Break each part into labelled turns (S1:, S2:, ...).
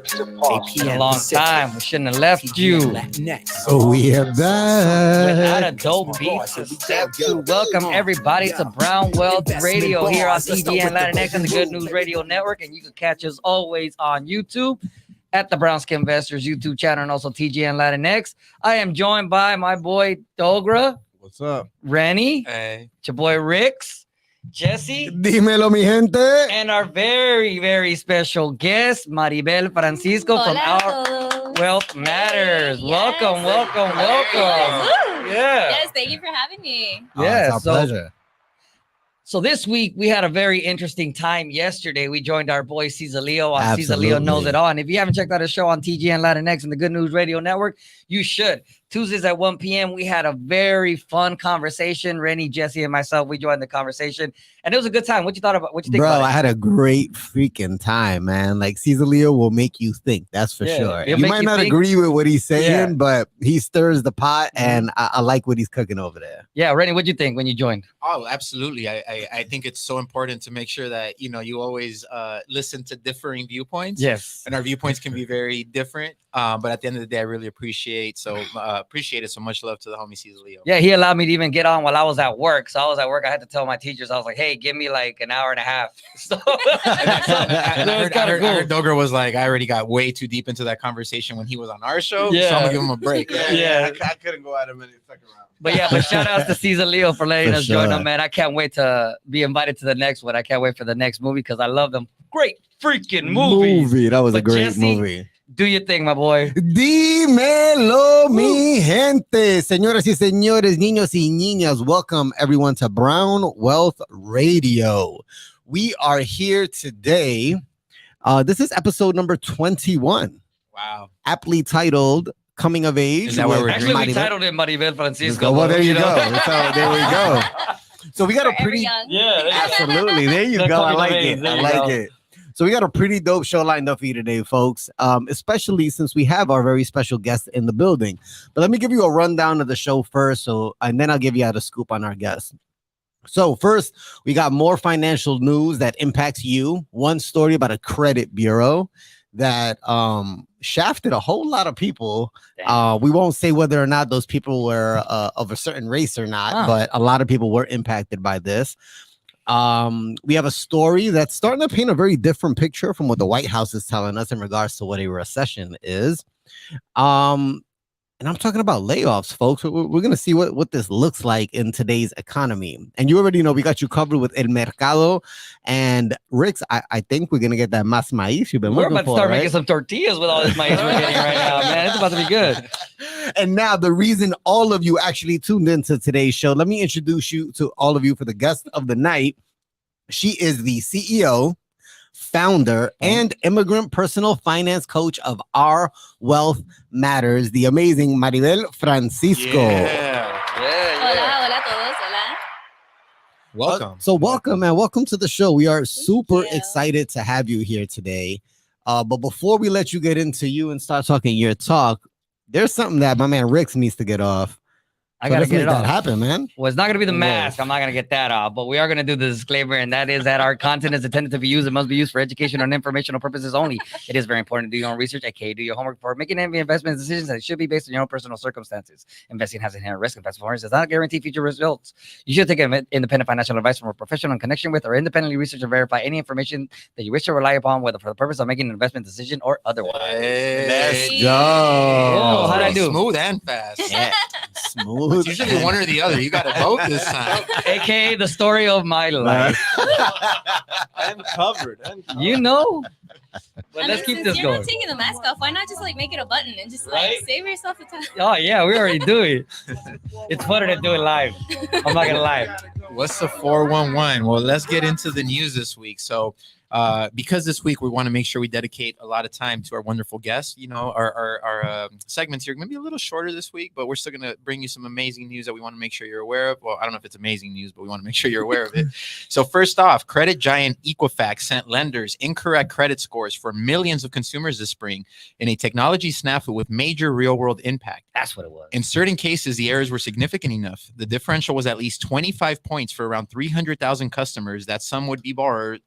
S1: It's been a long time. We shouldn't have left you.
S2: Oh, we are
S1: Without a
S2: back.
S1: dope beat to step to. Welcome everybody to Brown Wealth Radio here on TGN Latinx and the Good News Radio Network. And you can catch us always on YouTube at the Brown Skin Investors YouTube channel and also TGN Latinx. I am joined by my boy Dogra.
S2: What's up?
S1: Rennie.
S3: Hey.
S1: Your boy Rix. Jesse.
S2: Dímelo, mi gente.
S1: And our very, very special guest, Maribel Francisco from Our Wealth Matters.
S4: Yes.
S1: Welcome.
S4: Woo.
S1: Yeah.
S4: Yes, thank you for having me.
S1: Yeah.
S2: It's our pleasure.
S1: So this week we had a very interesting time yesterday. We joined our boy Cesar Leo on Cesar
S2: Absolutely.
S1: Leo Knows It All. And if you haven't checked out his show on TGN Latinx and the Good News Radio Network, you should. Tuesdays at 1 p.m. we had a very fun conversation. Rennie, Jesse, and myself, we joined the conversation. And it was a good time. What you thought about what you think
S2: Bro,
S1: about it?
S2: I had a great freaking time, man. Like, Cesar Leo will make you think. That's for sure.
S1: he'll
S2: You
S1: make
S2: might
S1: you
S2: not
S1: think.
S2: agree with what he's saying,
S1: Yeah.
S2: but he stirs the pot, and I like what he's cooking over there.
S1: Yeah, Rennie, what'd you think when you joined?
S3: Oh, absolutely. I think it's so important to make sure that, you always listen to differing viewpoints.
S1: Yes.
S3: And our viewpoints can be very different. But at the end of the day, I really appreciate it. So much love to the homie Cesar Leo.
S1: Yeah, he allowed me to even get on while I was at work. So I was at work. I had to tell my teachers, I was like, hey, give me like an hour and a half. So,
S3: I heard Dogra was like, I already got way too deep into that conversation when he was on our show. So I'm
S1: Yeah.
S3: gonna give him a break.
S1: Yeah.
S2: I couldn't go out a minute second round.
S1: But shout out to Cesar Leo for letting
S2: For
S1: us join
S2: sure.
S1: them, man. I can't wait to be invited to the next one. I can't wait for the next movie because I love them. Great freaking movies.
S2: That was a
S1: But
S2: great
S1: Jesse-
S2: movie.
S1: Do your thing, my boy.
S2: Dímelo, mi gente. Señoras y señores, niños y niñas, welcome everyone to Brown Wealth Radio. We are here today. This is episode number 21,
S3: Wow.
S2: aptly titled Coming of Age.
S3: Is that what
S2: with
S3: we're
S1: Actually, we
S2: Maribel.
S1: titled it Maribel Francisco.
S2: Well, there you
S1: know?
S2: go. So there we go. So we got a
S4: Forever
S2: pretty
S4: young.
S1: Yeah.
S2: absolutely. There you
S1: They're
S2: go. I
S1: coming of
S2: like
S1: age.
S2: it.
S1: There
S2: I
S1: you
S2: like
S1: go.
S2: it. So we got a pretty dope show lined up for you today, folks. Especially since we have our very special guest in the building. But let me give you a rundown of the show first, and then I'll give you the scoop on our guest. So first, we got more financial news that impacts you. One story about a credit bureau that shafted a whole lot of people. We won't say whether or not those people were of a certain race or not, but a lot of people were impacted by this. We have a story that's starting to paint a very different picture from what the White House is telling us in regards to what a recession is. And I'm talking about layoffs, folks. We're going to see what this looks like in today's economy. And you already know we got you covered with El Mercado. And Rix, I think we're going to get that más maíz you've been
S1: We're
S2: looking
S1: about to
S2: for,
S1: start
S2: right?
S1: making some tortillas with all this maíz we're getting right now, man. It's about to be good.
S2: And now the reason all of you actually tuned into today's show, let me introduce you to all of you for the guest of the night. She is the CEO, founder, and immigrant personal finance coach of Our Wealth Matters, the amazing Maribel Francisco.
S3: Yeah.
S4: Hola a todos. Hola.
S3: Welcome.
S2: So welcome, man. Welcome to the show. We are super
S4: you.
S2: excited to have you here today. But before we let you get into you and start talking your talk, there's something that my man Rix needs to get off.
S1: I got to
S2: let's
S1: get
S2: make
S1: it
S2: that
S1: off.
S2: happen, man.
S1: Well, it's not going to be the
S2: Whoa.
S1: mask. I'm not going to get that off, but we are going to do the disclaimer, and that is that our content is intended to be used and must be used for educational and informational purposes only. It is very important to do your own research, aka do your homework before making any investment decisions, and it should be based on your own personal circumstances. Investing has inherent risk, and past performance does not guarantee future results. You should take independent financial advice from a professional in connection with or independently research and verify any information that you wish to rely upon, whether for the purpose of making an investment decision or otherwise.
S2: Let's
S3: Hey.
S2: go.
S1: Oh, how'd I
S3: Pretty
S1: do?
S3: Smooth and fast.
S2: Yeah. Smooth.
S3: It's usually one or the other. You got it both this time.
S1: AKA the story of my life.
S5: I'm covered.
S1: You know? But
S4: I
S1: let's
S4: mean,
S1: keep
S4: since
S1: this
S4: you're
S1: going.
S4: not taking the mask off, why not just like make it a button and just
S1: Right?
S4: like save yourself the time?
S1: Oh yeah, we already do it. It's funner to do it live. I'm not gonna lie.
S3: What's the 411? Well, let's get into the news this week. So because this week we want to make sure we dedicate a lot of time to our wonderful guests. Our segments here are going to be a little shorter this week, but we're still going to bring you some amazing news that we want to make sure you're aware of. Well, I don't know if it's amazing news, but we want to make sure you're aware of it. So first off, credit giant Equifax sent lenders incorrect credit scores for millions of consumers this spring in a technology snafu with major real-world impact.
S1: That's what it was.
S3: In certain cases, the errors were significant enough. The differential was at least 25 points for around 300,000 customers that some would-be borrowers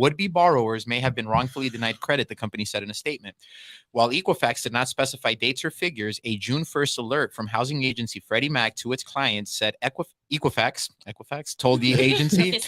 S3: Would-be borrowers may have been wrongfully denied credit, the company said in a statement. While Equifax did not specify dates or figures, a June 1st alert from housing agency Freddie Mac to its clients said Equifax told the agency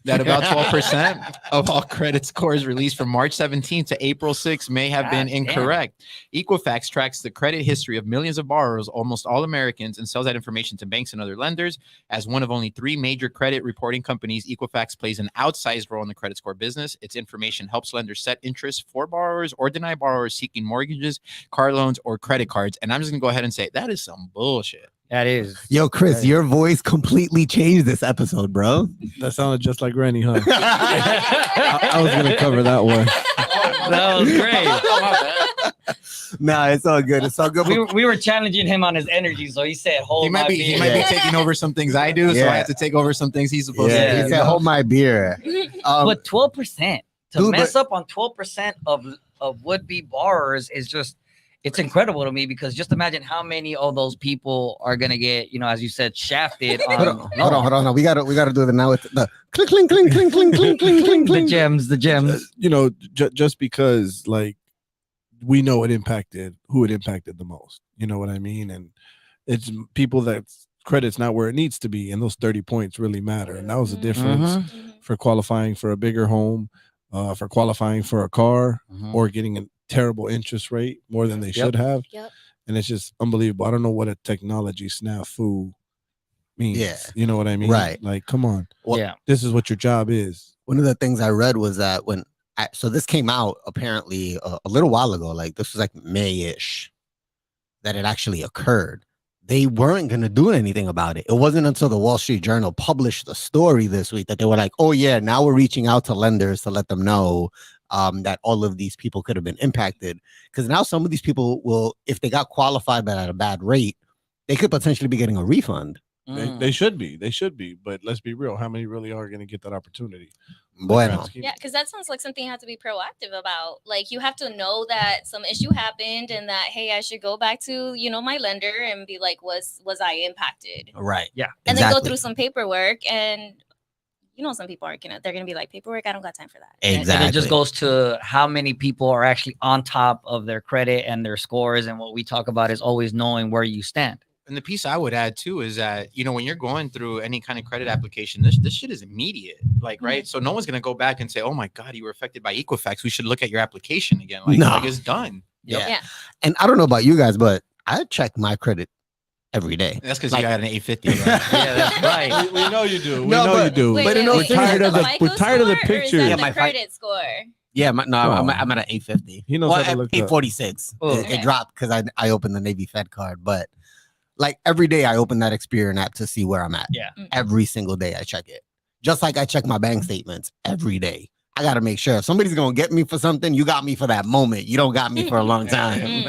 S3: that about 12% of all credit scores released from March 17th to April 6th may have been incorrect. Equifax tracks the credit history of millions of borrowers, almost all Americans, and sells that information to banks and other lenders. As one of only 3 major credit reporting companies, Equifax plays an outsized role in the credit score business. Its information helps lenders set interest for borrowers or deny borrowers seeking mortgages, car loans, or credit cards. And I'm just going to go ahead and say that is some bullshit.
S1: That is.
S2: Yo, Chris, your voice completely changed this episode, bro.
S5: That sounded just like Rennie, huh? I was gonna cover that one.
S1: That was great.
S2: Nah, it's all good. It's all good.
S1: We were challenging him on his energy, so he said, "Hold
S3: He might be taking over some things I do, so I have to take over some things he's supposed to do.
S2: He said, hold my beer.
S1: But 12% to
S2: dude,
S1: mess up on 12% of would-be borrowers is just, it's incredible to me, because just imagine how many of those people are gonna get, as you said, shafted.
S2: Hold on. No, we gotta do it now with the clink, clink, clink, clink, clink, clink, clink, clink,
S1: The
S2: clink.
S1: gems.
S5: Just because like we know who it impacted the most. You know what I mean? And it's people that credit's not where it needs to be, and those 30 points really matter. And that was the difference for qualifying for a bigger home, for qualifying for a car, or getting a terrible interest rate more than they should have. And it's just unbelievable. I don't know what a technology snafu means.
S2: Yeah.
S5: You know what I mean?
S2: Right.
S5: Like, come on.
S2: Well,
S5: This is what your job is.
S2: one of the things I read was that so this came out apparently a little while ago, like this was like May-ish, that it actually occurred. They weren't going to do anything about it. It wasn't until the Wall Street Journal published the story this week that they were like, oh yeah, now we're reaching out to lenders to let them know that all of these people could have been impacted. Because now some of these people will, if they got qualified but at a bad rate, they could potentially be getting a refund.
S5: They should be. But let's be real. How many really are going to get that opportunity?
S2: Bueno.
S4: Yeah, because that sounds like something you have to be proactive about. Like, you have to know that some issue happened and that, hey, I should go back to, my lender and be like, was I impacted?
S2: Right.
S1: Yeah.
S4: And then go through some paperwork, and some people aren't they're gonna be like, paperwork, I don't got time for that.
S2: Exactly.
S1: And it just goes to how many people are actually on top of their credit and their scores. And what we talk about is always knowing where you stand.
S3: And the piece I would add too is that, when you're going through any kind of credit application, this shit is immediate, like, right? So no one's going to go back and say, oh my God, you were affected by Equifax, we should look at your application again. Like it's done.
S2: Yeah. And I don't know about you guys, but I check my credit every day.
S3: That's because you got an 850. Right?
S1: Yeah, that's right.
S5: We know you do.
S4: Wait,
S5: But
S4: we're
S5: tired of the picture.
S4: Is that
S2: Yeah,
S4: the
S2: my
S4: credit score?
S2: Yeah, I'm at an 850.
S5: He knows how to look up.
S2: 846.
S1: Oh,
S2: It dropped because I opened the Navy Fed card, but like every day I open that Experian app to see where I'm at.
S1: Yeah.
S2: Every single day I check it. Just like I check my bank statements every day. I got to make sure if somebody's going to get me for something, you got me for that moment. You don't got me for a long time.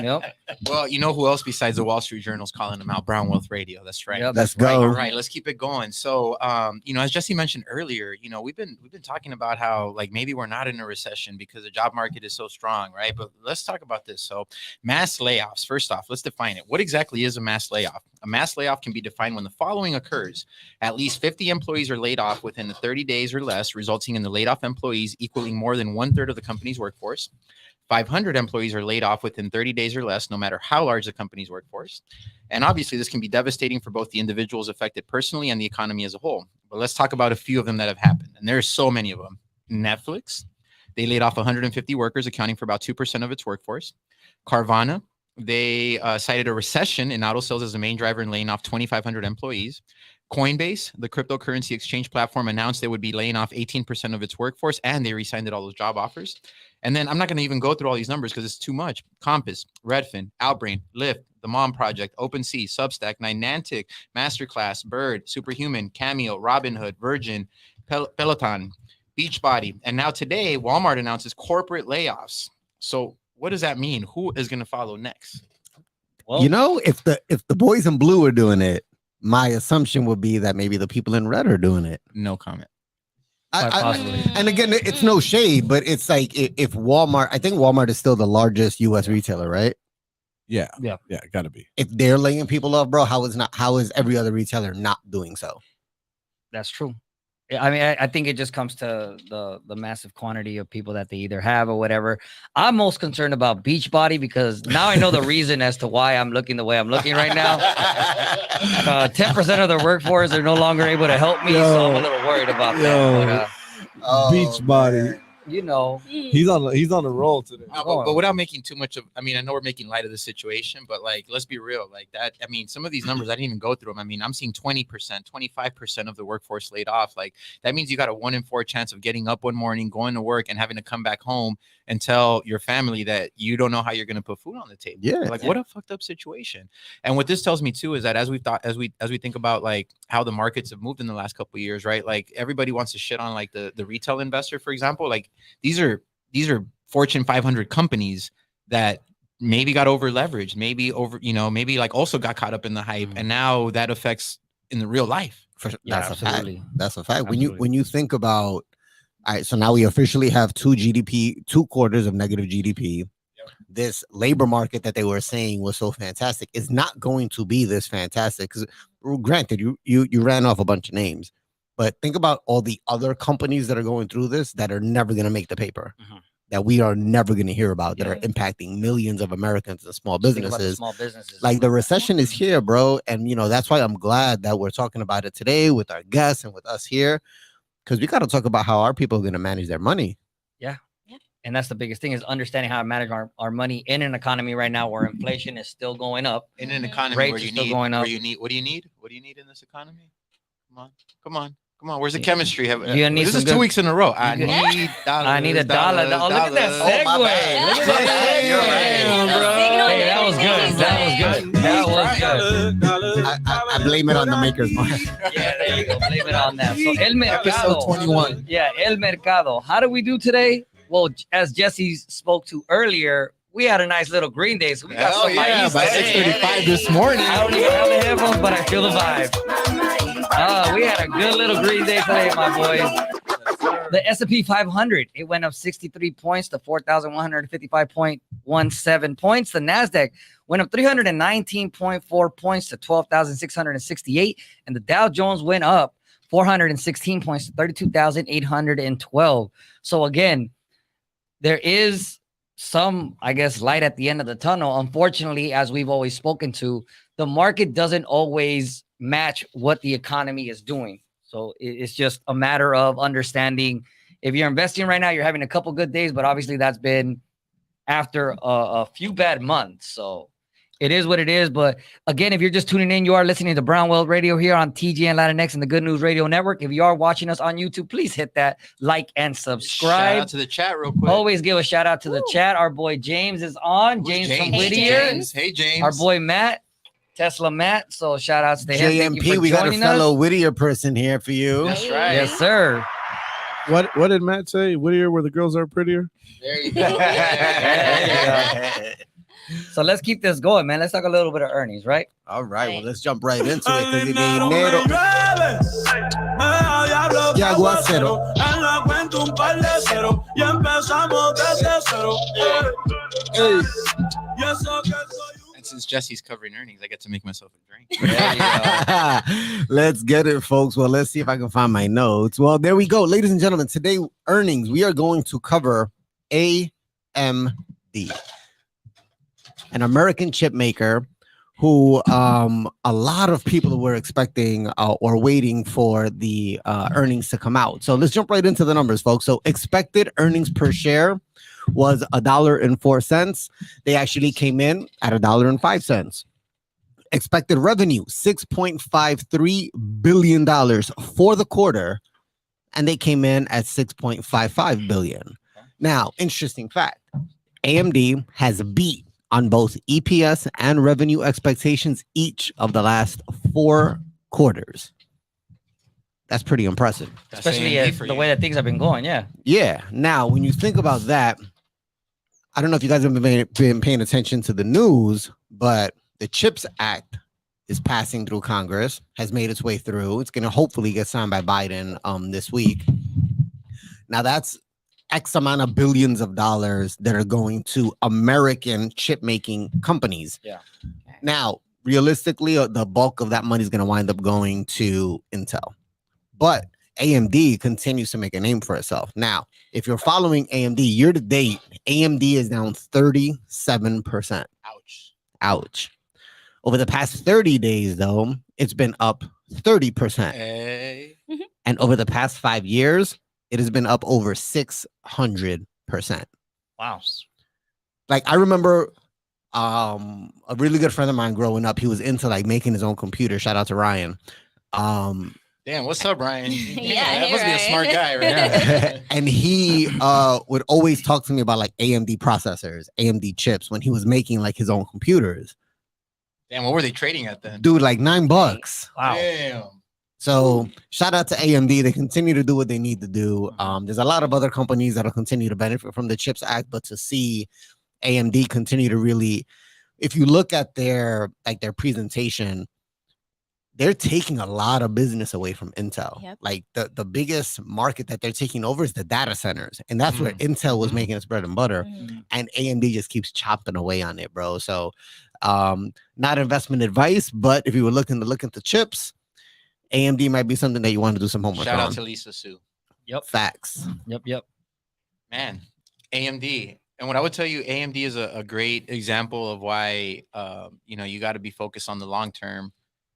S1: Yep.
S3: Well, who else besides the Wall Street Journal's calling them out? Brown Wealth Radio. That's right.
S1: Yep.
S2: Let's
S3: Right,
S2: go.
S3: all right, let's keep it going. So, as Jesse mentioned earlier, we've been talking about how like maybe we're not in a recession because the job market is so strong, right? But let's talk about this. So, mass layoffs. First off, let's define it. What exactly is a mass layoff? A mass layoff can be defined when the following occurs: at least 50 employees are laid off within the 30 days or less, resulting in the laid off employees equaling more than 1/3 of the company's workforce. 500 employees are laid off within 30 days or less, no matter how large the company's workforce. And obviously, this can be devastating for both the individuals affected personally and the economy as a whole. But let's talk about a few of them that have happened. And there's so many of them. Netflix, they laid off 150 workers, accounting for about 2% of its workforce. Carvana, they cited a recession in auto sales as the main driver in laying off 2,500 employees. Coinbase, the cryptocurrency exchange platform, announced they would be laying off 18% of its workforce, and they re-signed all those job offers. And then I'm not going to even go through all these numbers because it's too much. Compass, Redfin, Outbrain, Lyft, The Mom Project, OpenSea, Substack, Niantic, Masterclass, Bird, Superhuman, Cameo, Robinhood, Virgin, Peloton, Beachbody. And now today, Walmart announces corporate layoffs. So what does that mean? Who is going to follow next?
S1: Well,
S2: if the boys in blue are doing it, my assumption would be that maybe the people in red are doing it.
S3: No comment.
S1: possibly.
S2: And again, it's no shade, but it's like if Walmart, I think Walmart is still the largest U.S. retailer, right?
S5: Yeah,
S1: Yeah.
S5: gotta be.
S2: If they're laying people off, bro, how is every other retailer not doing so?
S1: That's true. I mean, I think it just comes to the massive quantity of people that they either have or whatever. I'm most concerned about Beachbody because now I know the reason as to why I'm looking the way I'm looking right now. 10% of their workforce are no longer able to help me, so I'm a little worried about that. But
S5: Beachbody.
S1: you know,
S5: He's on the roll today.
S3: No, but without making too much of, I mean, I know we're making light of the situation, but like, let's be real, like that. I mean, some of these numbers, I didn't even go through them. I mean, I'm seeing 20%, 25% of the workforce laid off. Like that means you got a 1 in 4 chance of getting up one morning, going to work and having to come back home and tell your family that you don't know how you're going to put food on the table.
S2: Yeah.
S3: Like what a fucked up situation. And what this tells me too, is that as we think about like how the markets have moved in the last couple of years, right? Like everybody wants to shit on like the retail investor, for example. Like these are Fortune 500 companies that maybe got over leveraged, maybe like also got caught up in the hype, and now that affects in the real life.
S2: That's a fact.
S1: absolutely.
S2: That's a fact.
S1: Absolutely.
S2: When you think about, all right, so now we officially have 2 quarters of negative GDP.
S3: Yep.
S2: This labor market that they were saying was so fantastic is not going to be this fantastic because, granted, you ran off a bunch of names, but think about all the other companies that are going through this that are never going to make the paper, that we are never going to hear about, that are impacting millions of Americans and small businesses.
S1: Small businesses.
S2: Like the recession is here, bro. And, that's why I'm glad that we're talking about it today with our guests and with us here, because we got to talk about how our people are going to manage their money.
S1: And that's the biggest thing, is understanding how to manage our money in an economy right now where inflation is still going up.
S3: In an economy
S1: Rates
S3: where
S1: are
S3: you
S1: still
S3: need,
S1: going up.
S3: what do you need? What do you need in this economy? Come on. Where's the chemistry?
S1: need
S3: This
S1: some
S3: is
S1: good-
S3: 2 weeks in a row. I
S1: You
S3: need dollars.
S1: I need a dollar. Oh, look at that segue.
S2: Oh, my bad.
S1: Look at that segue.
S3: You're right.
S1: Hey, that was good. That was good.
S2: I blame it on the maker's mark.
S1: Yeah, there you go. Blame it on that. So El Mercado.
S3: Episode 21.
S1: Yeah, El Mercado. How do we do today? Well, as Jesse spoke to earlier, we had a nice little Green Day, so we got some
S3: yeah, by
S1: today.
S3: 6:35 this morning.
S1: I don't even have the headphones, but I feel the vibe. We had a good little Green Day today, my boys. The S&P 500, it went up 63 points to 4,155.17 points. The NASDAQ went up 319.4 points to 12,668. And the Dow Jones went up 416 points to 32,812. So again, there is some, I guess, light at the end of the tunnel. Unfortunately, as we've always spoken to, the market doesn't always match what the economy is doing. So it's just a matter of understanding. If you're investing right now, you're having a couple good days, but obviously that's been after a few bad months. So it is what it is. But again, if you're just tuning in, you are listening to Brownwell Radio here on TGN Latinx and the Good News Radio Network. If you are watching us on YouTube, please hit that like and subscribe.
S3: Shout out to the chat real quick.
S1: Always give a shout out to the chat. Our boy James is on. James from Whittier.
S3: Hey, James.
S1: Our boy Matt, Tesla Matt. So shout outs to him. Thank you
S2: JMP,
S1: for
S2: we got a
S1: joining
S2: fellow
S1: us.
S2: Whittier person here for you.
S3: That's right.
S1: Yes, sir.
S5: What did Matt say? Whittier, where the girls are prettier?
S3: There you go.
S1: So let's keep this going, man. Let's talk a little bit of earnings, right?
S2: All right, well, let's jump right into it. Because it ain't dinero. Y aguacero.
S3: And since Jesse's covering earnings, I get to make myself a drink.
S1: There you go.
S2: Let's get it, folks. Well, let's see if I can find my notes. Well, there we go. Ladies and gentlemen, today earnings, we are going to cover AMD, an American chip maker who a lot of people were expecting or waiting for the earnings to come out. So let's jump right into the numbers, folks. So expected earnings per share was $1.04. They actually came in at $1.05. Expected revenue, $6.53 billion for the quarter, and they came in at $6.55 billion. Now, interesting fact, AMD has beat on both EPS and revenue expectations each of the last 4 quarters. That's pretty impressive.
S1: Especially the way that things have been going. Yeah.
S2: Yeah. Now, when you think about that, I don't know if you guys have been paying attention to the news, but the CHIPS Act is passing through Congress, has made its way through. It's going to hopefully get signed by Biden this week. Now, that's X amount of billions of dollars that are going to American chip making companies.
S1: Yeah.
S2: Now, realistically, the bulk of that money is going to wind up going to Intel. But AMD continues to make a name for itself. Now, if you're following AMD year to date, AMD is down 37%.
S3: Ouch.
S2: Ouch. Over the past 30 days, though, it's been up 30%.
S3: Hey.
S2: And over the past 5 years, it has been up over 600%.
S1: Wow.
S2: Like, I remember a really good friend of mine growing up, he was into like making his own computer. Shout out to Ryan.
S3: Damn, what's up, Ryan?
S4: Yeah,
S3: that
S4: hey,
S3: must be a
S4: Ryan.
S3: smart guy, right?
S2: And he would always talk to me about like AMD processors, AMD chips when he was making like his own computers.
S3: Damn, what were they trading at then?
S2: Dude, like $9.
S1: Wow.
S3: Damn.
S2: So shout out to AMD. They continue to do what they need to do. There's a lot of other companies that'll continue to benefit from the CHIPS Act, but to see AMD continue to really, if you look at their presentation, they're taking a lot of business away from Intel.
S4: Yep.
S2: Like the biggest market that they're taking over is the data centers. And that's where Intel was making its bread and butter. And AMD just keeps chopping away on it, bro. So not investment advice, but if you were looking to look into chips, AMD might be something that you want to do some homework
S3: Shout
S2: on.
S3: out to Lisa Sue.
S1: Yep.
S2: Facts.
S1: Yep.
S3: Man, AMD. And what I would tell you, AMD is a great example of why you got to be focused on the long term.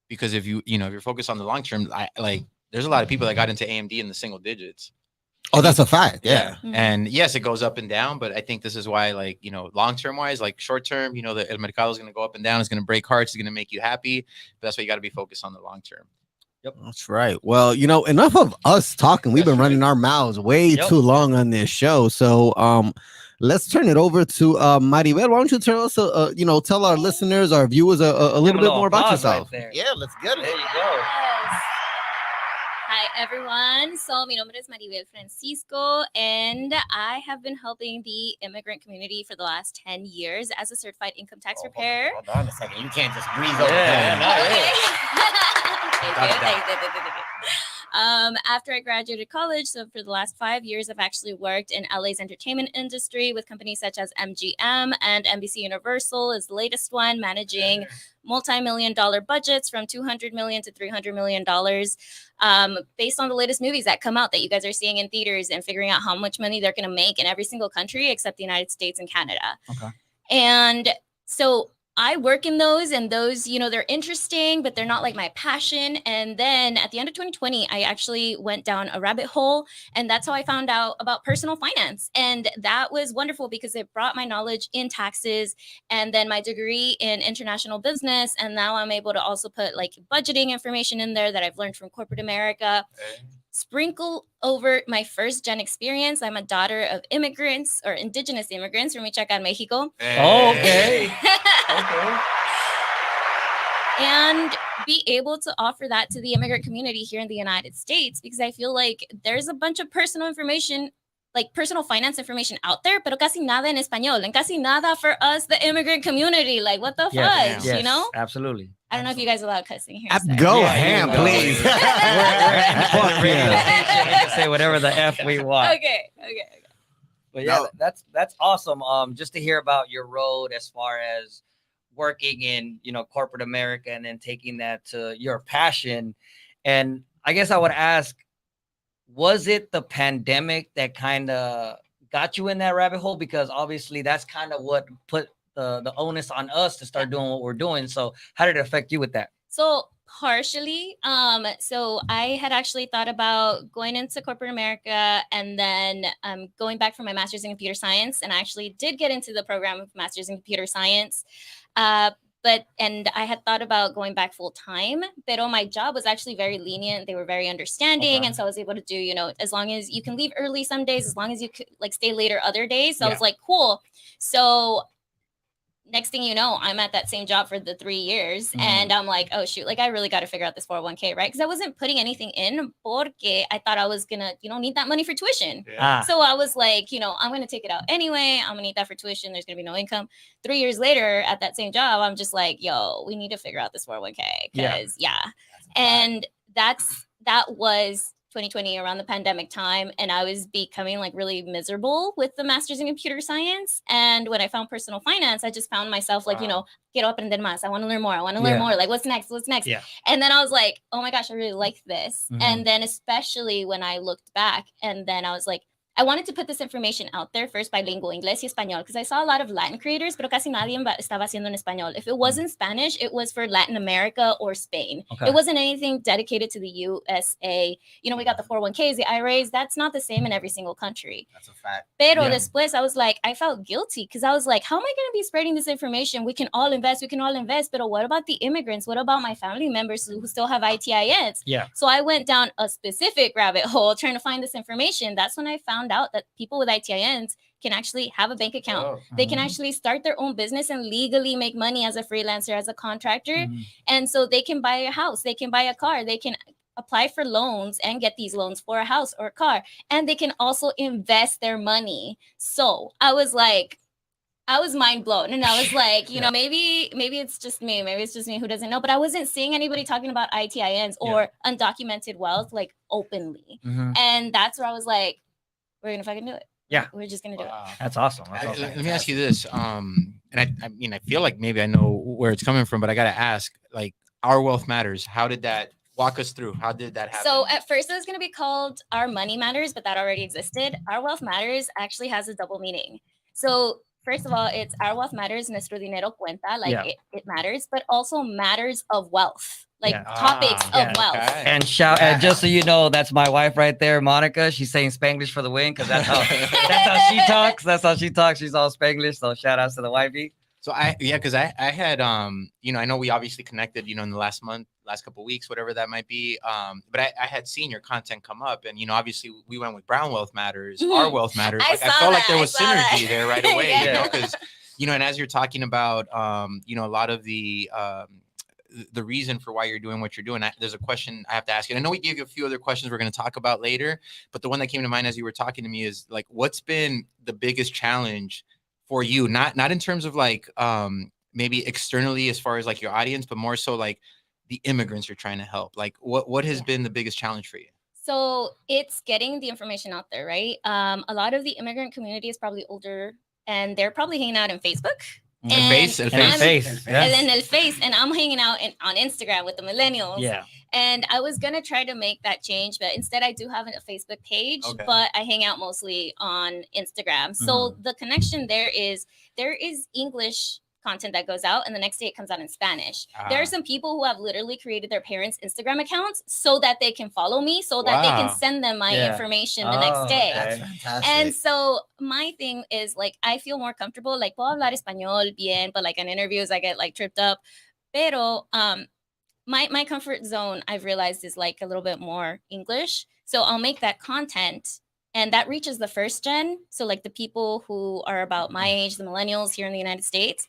S3: Because if you're focused on the long term, there's a lot of people that got into AMD in the single digits.
S2: Oh, that's a fact. Yeah.
S3: And yes, it goes up and down, but I think this is why, long term wise, like short term, the El Mercado is going to go up and down. It's going to break hearts. It's going to make you happy. But that's why you got to be focused on the long term.
S1: Yep.
S2: That's right. Well, enough of us talking. We've been running our mouths way too long on this show. So, let's turn it over to Maribel. Why don't you tell our listeners, our viewers, a little bit more about yourself?
S1: Right,
S2: yeah, let's get it.
S1: there you go.
S4: Yes. Hi, everyone. So, mi nombre es Maribel Francisco, and I have been helping the immigrant community for the last 10 years as a certified income tax preparer.
S2: Hold on a second. You can't just breeze
S1: Yeah,
S2: over
S1: yeah,
S2: that.
S1: yeah.
S4: Thank you. After I graduated college, so for the last 5 years, I've actually worked in LA's entertainment industry with companies such as MGM and NBC Universal is the latest one, managing multi-million-dollar budgets from $200 million to $300 million, based on the latest movies that come out that you guys are seeing in theaters and figuring out how much money they're going to make in every single country except the United States and Canada.
S1: Okay.
S4: And so I work in those, and those, they're interesting, but they're not like my passion. And then at the end of 2020, I actually went down a rabbit hole, and that's how I found out about personal finance. And that was wonderful because it brought my knowledge in taxes and then my degree in international business. And now I'm able to also put like budgeting information in there that I've learned from corporate America. Sprinkle over my first gen experience. I'm a daughter of immigrants or indigenous immigrants from Michoacán, Mexico.
S1: Okay.
S4: And be able to offer that to the immigrant community here in the United States, because I feel like there's a bunch of personal information, like personal finance information out there, pero casi nada en español and casi nada for us, the immigrant community. Like, what the fudge,
S1: Absolutely.
S4: I don't know if you guys allow cussing here.
S2: Go
S1: Yeah,
S2: ham,
S1: you know.
S2: please.
S1: We're radio station. We can say whatever the F we want.
S4: Okay.
S1: But yeah,
S2: No.
S1: that's awesome. Just to hear about your road as far as working in corporate America and then taking that to your passion. And I guess I would ask, was it the pandemic that kind of got you in that rabbit hole? Because obviously that's kind of what put the onus on us to start doing what we're doing. So how did it affect you with that?
S4: So partially, so I had actually thought about going into corporate America and then going back for my master's in computer science, and I actually did get into the program of master's in computer science. And I had thought about going back full time, but my job was actually very lenient. They were very understanding.
S1: Okay.
S4: And so I was able to do, as long as you can leave early some days, as long as you could like stay later other days. So I was like, cool. So next thing you know, I'm at that same job for the 3 years. And I'm like, oh shoot, like I really got to figure out this 401k, right? Because I wasn't putting anything in porque I thought I was gonna, need that money for tuition. So I was like, I'm gonna take it out anyway. I'm gonna need that for tuition. There's gonna be no income. 3 years later at that same job, I'm just like, yo, we need to figure out this 401k. Because And that was 2020 around the pandemic time, and I was becoming like really miserable with the master's in computer science. And when I found personal finance, I just found myself like, quiero aprender más. I want to learn more. I want to learn more. Like, what's next? What's next?
S1: Yeah.
S4: And then I was like, oh my gosh, I really like this.
S1: Mhm.
S4: And then especially when I looked back, and then I was like, I wanted to put this information out there first, bilingual, inglés y español, because I saw a lot of Latin creators, pero casi nadie estaba haciendo en español. If it wasn't Spanish, it was for Latin America or Spain.
S1: Okay.
S4: It wasn't anything dedicated to the USA. You know, we got the 401ks, the IRAs. That's not the same in every single country.
S2: That's a fact.
S4: Pero
S1: Yeah.
S4: después, I was like, I felt guilty because I was like, how am I going to be spreading this information? We can all invest. But what about the immigrants? What about my family members who still have ITINs?
S1: Yeah.
S4: So I went down a specific rabbit hole trying to find this information. That's when I found out that people with ITINs can actually have a bank account.
S3: Oh.
S4: They can actually start their own business and legally make money as a freelancer, as a contractor.
S1: Mhm.
S4: And so they can buy a house, they can buy a car, they can apply for loans and get these loans for a house or a car. And they can also invest their money. So I was like, I was mind blown. And I was like, you know, maybe it's just me. Maybe it's just me who doesn't know. But I wasn't seeing anybody talking about ITINs or undocumented wealth like openly.
S1: Mhm.
S4: And that's where I was like, we're gonna fucking do it.
S1: Yeah.
S4: We're just gonna do it.
S1: That's awesome. That's awesome.
S3: Let me ask you this. And I mean, I feel like maybe I know where it's coming from, but I gotta ask, like, Our Wealth Matters. How did that walk us through? How did that happen?
S4: So at first it was gonna be called Our Money Matters, but that already existed. Our Wealth Matters actually has a double meaning. So first of all, it's Our Wealth Matters, nuestro dinero cuenta, like it matters, but also matters of wealth, like
S1: Yeah.
S4: topics of wealth.
S3: Okay.
S1: And just so you know, that's my wife right there, Monica. She's saying Spanglish for the win because that's how she talks. That's how she talks. She's all Spanglish. So shout outs to the wifey.
S3: So because I had you know, I know we obviously connected, you know, in the last couple of weeks, whatever that might be. But I had seen your content come up, and you know, obviously we went with Brown Wealth Matters, Our Wealth Matters.
S4: I
S3: Like I
S4: saw
S3: felt like
S4: that.
S3: there was
S4: I saw that.
S3: synergy there right away, you
S4: Yeah.
S3: know, because you know, and as you're talking about you know, a lot of the reason for why you're doing what you're doing, there's a question I have to ask you. And I know we gave you a few other questions we're going to talk about later, but the one that came to mind as you were talking to me is like, what's been the biggest challenge for you? Not in terms of like maybe externally as far as like your audience, but more so like the immigrants you're trying to help. Like what has been the biggest challenge for you?
S4: So it's getting the information out there, right? A lot of the immigrant community is probably older, and they're probably hanging out on Facebook.
S3: El face.
S1: And
S4: I'm-
S1: face.
S4: And then El Face, and I'm hanging out on Instagram with the millennials.
S1: Yeah.
S4: And I was gonna try to make that change, but instead I do have a Facebook page,
S3: Okay.
S4: but I hang out mostly on Instagram. So the connection there is English content that goes out, and the next day it comes out in Spanish. There
S3: Ah.
S4: are some people who have literally created their parents' Instagram accounts so that they can follow me, so that they
S3: Wow.
S4: can send them my
S1: Yeah.
S4: information the next day.
S1: okay.
S2: Fantastic.
S4: And so my thing is like, I feel more comfortable, like puedo hablar español bien, but like in interviews I get like tripped up. Pero my comfort zone, I've realized, is like a little bit more English. So I'll make that content, and that reaches the first gen. So like the people who are about my age, the millennials here in the United States.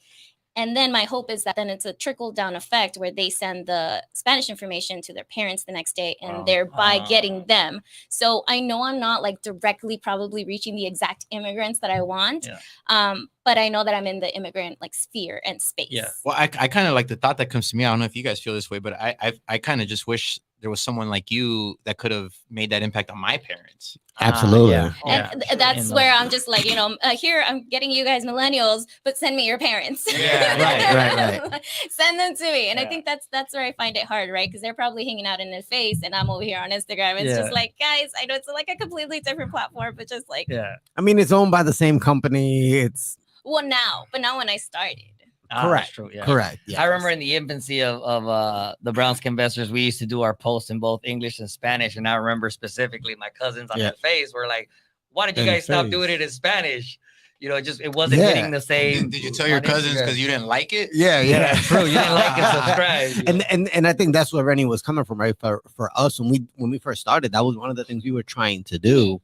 S4: And then my hope is that then it's a trickle down effect where they send the Spanish information to their parents the next day, and
S1: Wow.
S4: thereby getting them. So I know I'm not like directly probably reaching the exact immigrants that I want.
S1: Yeah.
S4: But I know that I'm in the immigrant like sphere and space.
S1: Yeah.
S3: Well, I kind of like the thought that comes to me. I don't know if you guys feel this way, but I kind of just wish there was someone like you that could have made that impact on my parents.
S2: Absolutely.
S1: Yeah.
S4: And
S1: Yeah.
S4: that's
S1: In
S4: where
S1: those-
S4: I'm just like, you know, here I'm getting you guys millennials, but send me your parents.
S3: Yeah,
S2: right.
S4: Send them to me. And I
S1: Yeah.
S4: think that's where I find it hard, right? Because they're probably hanging out in their face, and I'm over here on Instagram. It's
S1: Yeah.
S4: just like, guys, I know it's like a completely different platform, but just like,
S1: Yeah.
S2: I mean, it's owned by the same company. It's
S4: well, but not when I started.
S1: Ah,
S2: Correct.
S1: that's true. Yeah.
S2: correct.
S1: I remember in the infancy of the Brown Skin Investors, we used to do our posts in both English and Spanish. And I remember specifically my cousins on
S2: Yeah.
S1: the face were like, why did you
S5: In
S1: guys stop
S5: face.
S1: doing it in Spanish? You know, it wasn't
S2: Yeah.
S1: hitting the same.
S3: Did you tell your
S1: on
S3: cousins
S1: Instagram.
S3: because you didn't like it?
S2: Yeah,
S1: Yeah, true. You didn't like it, subscribe. you know.
S2: and I think that's where Rennie was coming from, right? For us, when we first started, that was one of the things we were trying to do,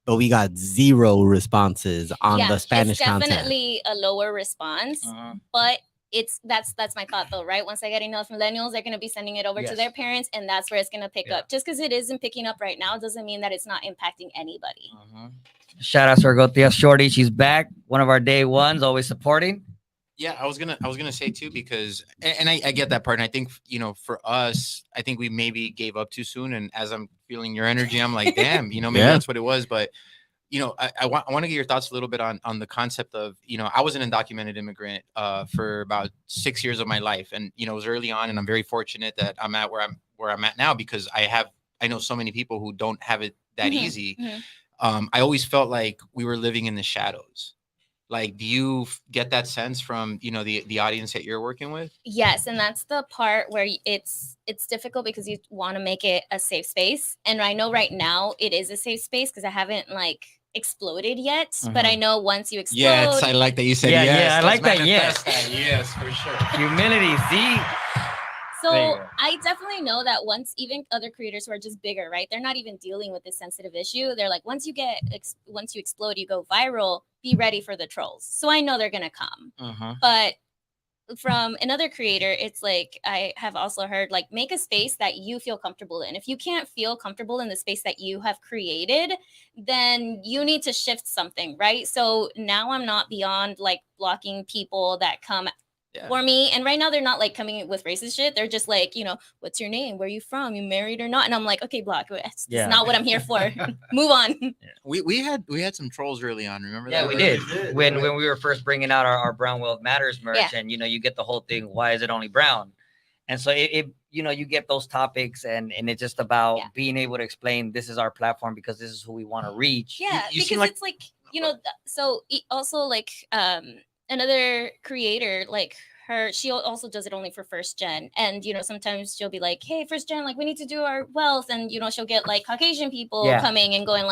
S2: but we got zero responses on the Spanish
S4: it's
S2: content.
S4: definitely a lower response, but that's my thought though, right? Once I get enough millennials, they're going to be sending it over to
S1: Yes.
S4: their parents, and that's where it's going to pick
S1: Yeah.
S4: up. Just because it isn't picking up right now doesn't mean that it's not impacting anybody.
S1: Shout out to our Gotia Shorty. She's back. One of our day ones, always supporting.
S3: Yeah, I was gonna say too, because and I get that part, and I think for us, I think we maybe gave up too soon. And as I'm feeling your energy, I'm like, damn, maybe
S2: Yeah.
S3: that's what it was. But I want to get your thoughts a little bit on the concept of I was an undocumented immigrant for about 6 years of my life, and it was early on, and I'm very fortunate that I'm at where I'm at now, because I know so many people who don't have it that easy. I always felt like we were living in the shadows. Like, do you get that sense from the audience that you're working with?
S4: Yes, and that's the part where it's difficult because you want to make it a safe space. And I know right now it is a safe space because I haven't exploded yet. But I know once you explode,
S3: Yes, I like that you said
S1: Yeah,
S3: yes.
S1: yeah, I like that,
S3: manifest that. Yes, for sure.
S1: Humility, see? There you
S4: So
S1: go.
S4: I definitely know that once even other creators who are just bigger, right? They're not even dealing with this sensitive issue. They're like, once you explode, you go viral, be ready for the trolls. So I know they're going to come. But from another creator, it's like, I have also heard, make a space that you feel comfortable in. If you can't feel comfortable in the space that you have created, then you need to shift something, right? So now I'm not beyond blocking people that come for me. And right now they're not coming with racist shit. They're just what's your name? Where are you from? You married or not? And I'm like, okay, block. It's not what I'm here for. Move on.
S3: We had some trolls early on. Remember that?
S1: Yeah, we did. When we were first bringing out our Brown Wealth Matters merch, and you get the whole thing. Why is it only brown? And so it you get those topics, and it's just about being able to explain, this is our platform because this is who we want to reach.
S4: Yeah, because it's so also another creator she also does it only for first gen, and sometimes she'll be like, hey, first gen, we need to do our wealth, and she'll get Caucasian people coming and going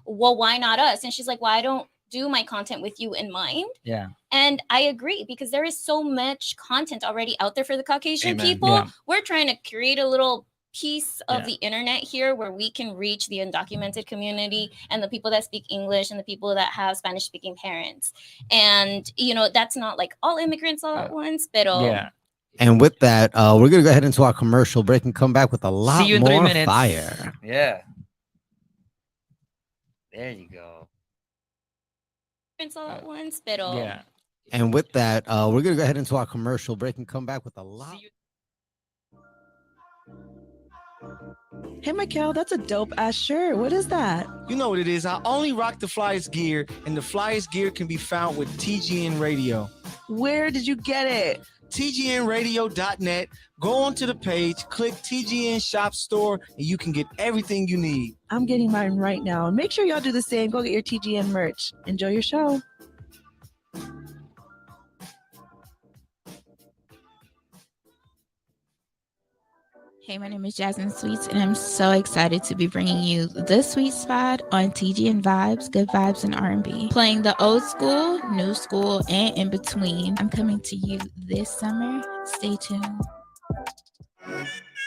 S4: well, why not us? And she's like, well, I don't do my content with you in mind.
S1: Yeah.
S4: And I agree, because there is so much content already out there for the Caucasian people.
S1: Yeah.
S4: We're trying to create a little piece of the internet here where we can reach the undocumented community and the people that speak English and the people that have Spanish speaking parents. And that's not all immigrants all at once, but
S2: And with that, we're gonna go ahead into our commercial break and come back with a lot
S1: See you in 3
S2: more
S1: minutes.
S2: fire.
S1: Yeah. There you go.
S4: all at once, but
S2: And with that, we're gonna go ahead into our commercial break and come back with a lot.
S6: Hey, Michael, that's a dope ass shirt. What is that?
S7: You know what it is. I only rock the flyest gear, and the flyest gear can be found with TGN Radio.
S6: Where did you get it?
S7: TGNradio.net. Go onto the page, click TGN Shop Store, and you can get everything you need.
S6: I'm getting mine right now. Make sure y'all do the same. Go get your TGN merch. Enjoy your show.
S8: Hey, my name is Jasmine Sweets, and I'm so excited to be bringing you The Sweet Spot on TGN Vibes, Good Vibes, and R&B. Playing the old school, new school, and in between. I'm coming to you this summer. Stay tuned.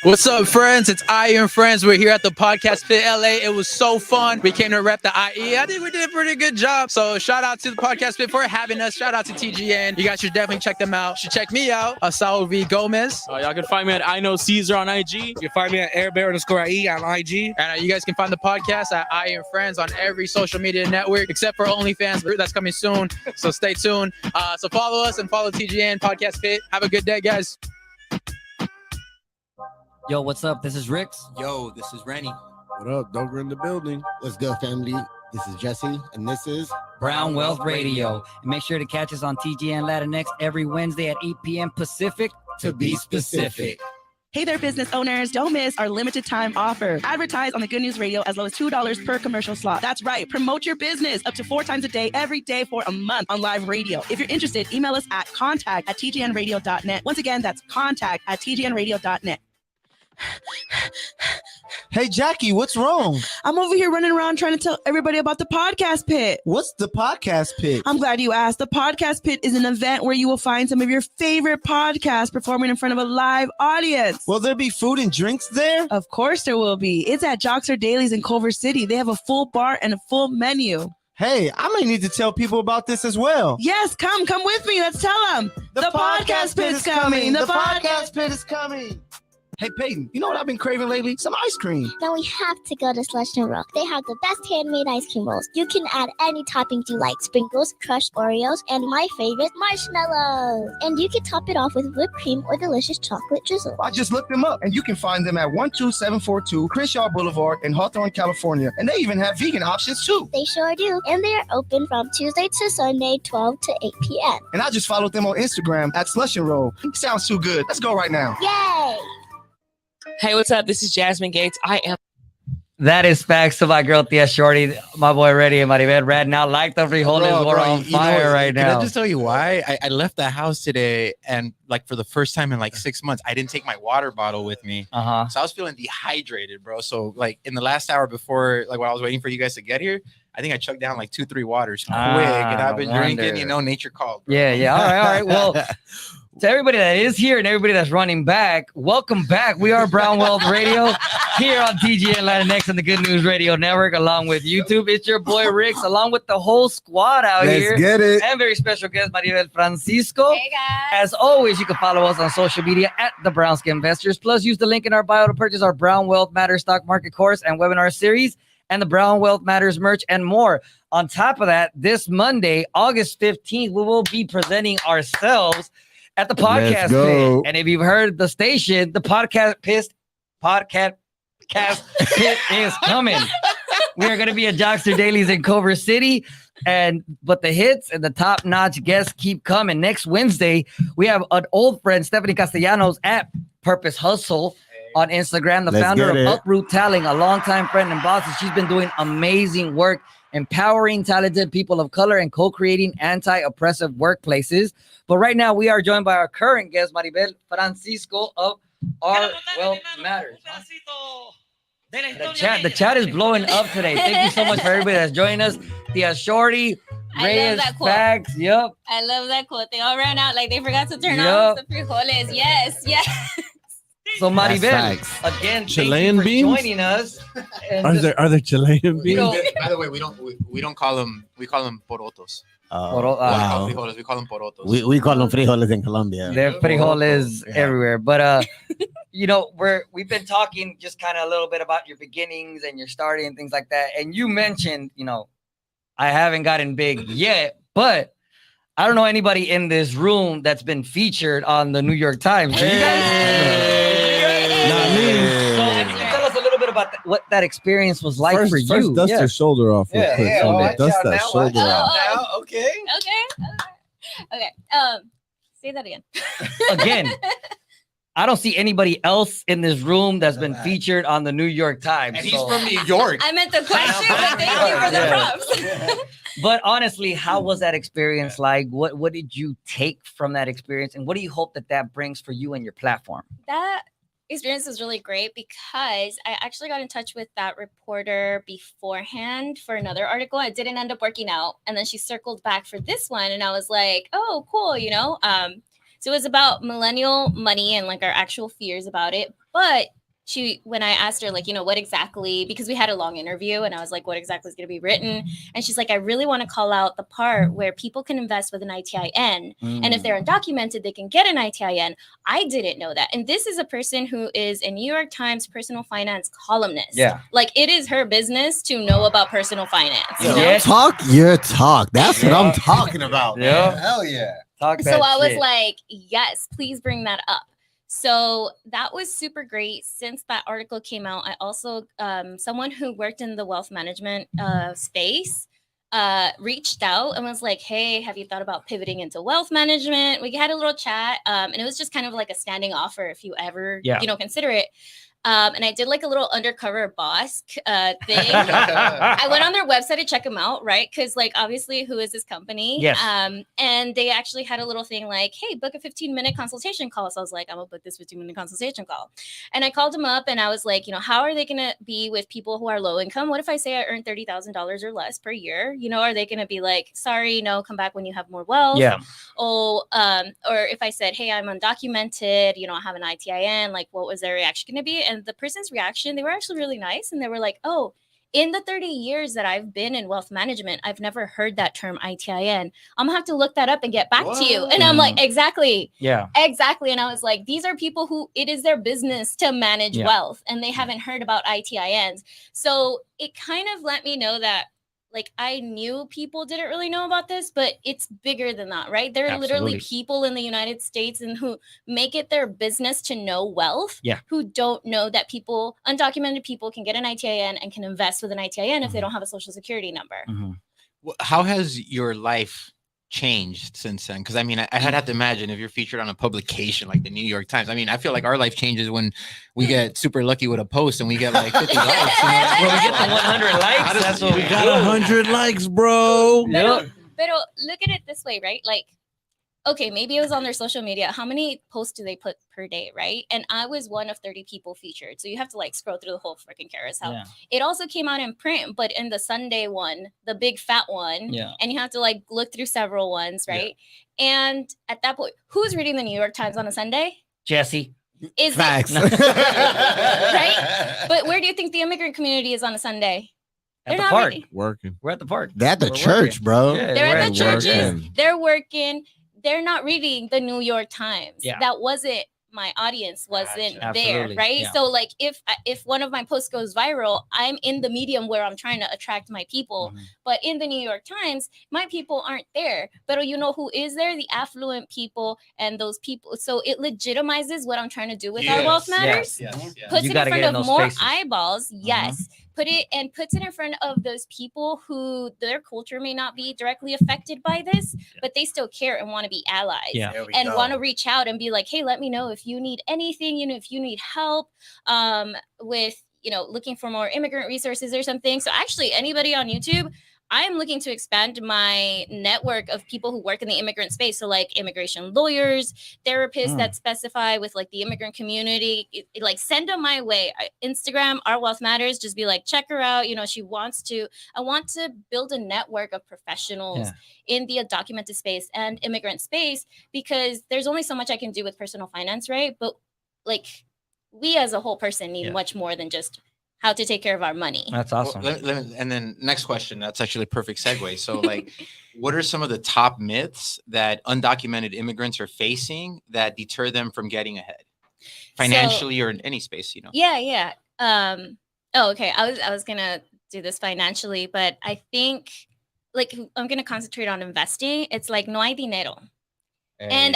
S3: What's up, friends? It's Iron Friends. We're here at the Podcast Pit LA. It was so fun. We came to rep the IE. I think we did a pretty good job. So shout out to the Podcast Pit for having us. Shout out to TGN. You guys should definitely check them out. You should check me out, Saul V. Gomez.
S9: Y'all can find me at I Know Caesar on IG. You can find me at airbear_IE on IG.
S3: And you guys can find the podcast at Iron Friends on every social media network, except for OnlyFans. That's coming soon. So stay tuned. So follow us and follow TGN Podcast Pit. Have a good day, guys.
S1: Yo, what's up? This is Rix.
S3: Yo, this is Rennie.
S5: What up? Dover in the building.
S2: What's good, family? This is Jesse, and this is
S1: Brown Wealth Radio. And make sure to catch us on TGN Latinx every Wednesday at 8 p.m. Pacific, to be specific.
S6: Hey there, business owners. Don't miss our limited time offer. Advertise on the Good News Radio as low as $2 per commercial slot. That's right. Promote your business up to 4 times a day, every day for a month on live radio. If you're interested, email us at contact@tgnradio.net. Once again, that's contact@tgnradio.net.
S7: Hey, Jackie, what's wrong?
S6: I'm over here running around trying to tell everybody about the Podcast Pit.
S7: What's the Podcast Pit?
S6: I'm glad you asked. The Podcast Pit is an event where you will find some of your favorite podcasts performing in front of a live audience.
S7: Will there be food and drinks there?
S6: Of course there will be. It's at Joxer Dailies in Culver City. They have a full bar and a full menu.
S7: Hey, I may need to tell people about this as well.
S6: Yes, come with me. Let's tell them. The Podcast Pit's coming. The Podcast
S7: Pit is coming. Hey, Peyton, you know what I've been craving lately? Some ice cream.
S10: Then we have to go to Slush and Roll. They have the best handmade ice cream rolls. You can add any toppings you like. Sprinkles, crushed Oreos, and my favorite, marshmallows. And you can top it off with whipped cream or delicious chocolate drizzle.
S7: I just looked them up, and you can find them at 12742 Crenshaw Boulevard in Hawthorne, California. And they even have vegan options, too.
S10: They sure do. And they are open from Tuesday to Sunday, 12 to 8 p.m.
S7: And I just followed them on Instagram at Slush and Roll. Sounds too good. Let's go right now.
S10: Yay!
S11: Hey, what's up? This is Jasmine Gates. I am.
S1: That is facts to my girl Tia Shorty, my boy Reddy and Maribel right now. Like the frijoles, we're on fire right now.
S3: Can I just tell you why? I left the house today, and like for the first time in like 6 months, I didn't take my water bottle with me. So I was feeling dehydrated, bro. So like in the last hour before, like while I was waiting for you guys to get here, I think I chugged down like 2-3 waters quick, and I've been drinking. You know, nature called. Bro.
S1: Yeah. All right. Well, to everybody that is here and everybody that's running back, welcome back. We are Brown Wealth Radio here on TGN Latinx and the Good News Radio Network, along with YouTube. It's your boy Rix, along with the whole squad out here.
S2: Let's get it.
S1: And very special guest Maribel Francisco.
S4: Hey guys.
S1: As always, you can follow us on social media at the Brown Skin Investors. Plus, use the link in our bio to purchase our Brown Wealth Matters stock market course and webinar series, and the Brown Wealth Matters merch and more. On top of that, this Monday, August 15th, we will be presenting ourselves at the podcast pit. And if you've heard the station, the podcast pit is coming. We are going to be at Jockster Dailies in Culver City, but the hits and the top-notch guests keep coming. Next Wednesday, we have an old friend, Stephanie Castellanos, at Purpose Hustle on Instagram, the founder of Uproot Talent, a longtime friend in Boston. She's been doing amazing work empowering talented people of color and co-creating anti-oppressive workplaces. But right now, we are joined by our current guest, Maribel Francisco of Our Wealth Matters. The chat is blowing up today. Thank you so much for everybody that's joining us. Tia Shorty, Reyes, Facts. Yep.
S4: I love that quote. They all ran out like they forgot to turn off the frijoles. Yes.
S1: So Maribel, again,
S5: Chilean
S1: thank you for
S5: beans?
S1: joining us. And
S5: Are there Chilean beans?
S3: By the way, we don't call them. We call them porotos.
S2: Wow.
S3: We call them porotos.
S2: We call them frijoles in Colombia.
S1: They're frijoles everywhere. But you know, we've been talking just kind of a little bit about your beginnings and your starting and things like that. And you mentioned, you know, I haven't gotten big yet, but I don't know anybody in this room that's been featured on the New York Times. Do you guys?
S5: Not me.
S1: So can you tell us a little bit about what that experience was like for you?
S5: First, dust your shoulder off. Real quick. Dust that shoulder off.
S4: Okay. Say that again.
S1: Again, I don't see anybody else in this room that's been featured on the New York Times.
S3: And he's from New York.
S4: I meant the question, but thank you for the props.
S1: But honestly, how was that experience like? What did you take from that experience? And what do you hope that brings for you and your platform?
S4: That experience was really great because I actually got in touch with that reporter beforehand for another article. It didn't end up working out. And then she circled back for this one. And I was like, oh, cool, you know? So it was about millennial money and like our actual fears about it. But when I asked her, like, you know, what exactly, because we had a long interview and I was like, what exactly is going to be written? And she's like, I really want to call out the part where people can invest with an ITIN. And if they're undocumented, they can get an ITIN. I didn't know that. And this is a person who is a New York Times personal finance columnist.
S1: Yeah.
S4: Like it is her business to know about personal finance.
S2: Talk your talk. That's what I'm talking about.
S1: Yeah.
S2: Hell yeah.
S4: So I was like, yes, please bring that up. So that was super great. Since that article came out, I also, someone who worked in the wealth management space reached out and was like, hey, have you thought about pivoting into wealth management? We had a little chat and it was just kind of like a standing offer if you ever, consider it. And I did like a little undercover boss thing. I went on their website to check them out, right? Because like obviously, who is this company?
S1: Yes.
S4: And they actually had a little thing like, hey, book a 15-minute consultation call. So I was like, I'm gonna book this 15-minute consultation call. And I called them up and I was like, you know, how are they gonna be with people who are low income? What if I say I earn $30,000 or less per year? You know, are they gonna be like, sorry, no, come back when you have more wealth?
S1: Yeah.
S4: Oh, or if I said, hey, I'm undocumented, you know, I have an ITIN, like what was their reaction gonna be? And the person's reaction, they were actually really nice. And they were like, oh, in the 30 years that I've been in wealth management, I've never heard that term ITIN. I'm gonna have to look that up and get back to you. And I'm like, exactly.
S1: Yeah.
S4: Exactly. And I was like, these are people who it is their business to manage wealth, and they haven't heard about ITINs. So it kind of let me know that, like, I knew people didn't really know about this, but it's bigger than that, right? There are literally people in the United States and who make it their business to know wealth, who don't know that undocumented people can get an ITIN and can invest with an ITIN if they don't have a social security number.
S3: How has your life changed since then? Because I mean, I had to imagine if you're featured on a publication like the New York Times. I mean, I feel like our life changes when we get super lucky with a post and we get like 50 likes.
S1: When we get the 100 likes, that's what
S5: we got 100 likes, bro.
S4: But look at it this way, right? Like, okay, maybe it was on their social media. How many posts do they put per day, right? And I was one of 30 people featured. So you have to like scroll through the whole freaking carousel. Yeah. It also came out in print, but in the Sunday one, the big fat one. Yeah. And you have to like look through several ones, right? Yeah. And at that point, who's reading the New York Times on a Sunday?
S1: Jesse.
S4: Is
S2: Facts.
S4: Right? But where do you think the immigrant community is on a Sunday?
S1: At the park.
S5: Working.
S1: We're at the park.
S2: They're at the church, bro.
S1: Yeah,
S4: they're at the churches.
S5: Working.
S4: They're working. They're not reading the New York Times.
S1: Yeah.
S4: That wasn't my audience, wasn't there,
S1: Absolutely.
S4: right?
S1: Yeah.
S4: So like if one of my posts goes viral, I'm in the medium where I'm trying to attract my people. But in the New York Times, my people aren't there. But you know who is there? The affluent people and those people. So it legitimizes what I'm trying to do with our wealth matters. Puts it in front of more eyeballs. Yes. Puts it in front of those people who their culture may not be directly affected by this, but they still care and want to be allies and want to reach out and be like, hey, let me know if you need anything, if you need help with, looking for more immigrant resources or something. So actually anybody on YouTube, I am looking to expand my network of people who work in the immigrant space. So like immigration lawyers, therapists that specify with like the immigrant community, like send them my way. Instagram, Our Wealth Matters, just be like, check her out. I want to build a network of professionals in the undocumented space and immigrant space, because there's only so much I can do with personal finance, right? But like we as a whole person need much more than just how to take care of our money.
S1: That's awesome.
S3: Well, and then next question, that's actually a perfect segue. So like, what are some of the top myths that undocumented immigrants are facing that deter them from getting ahead financially or in any space,
S4: Yeah. Okay. I was going to do this financially, but I think like I'm going to concentrate on investing. It's like no hay dinero. And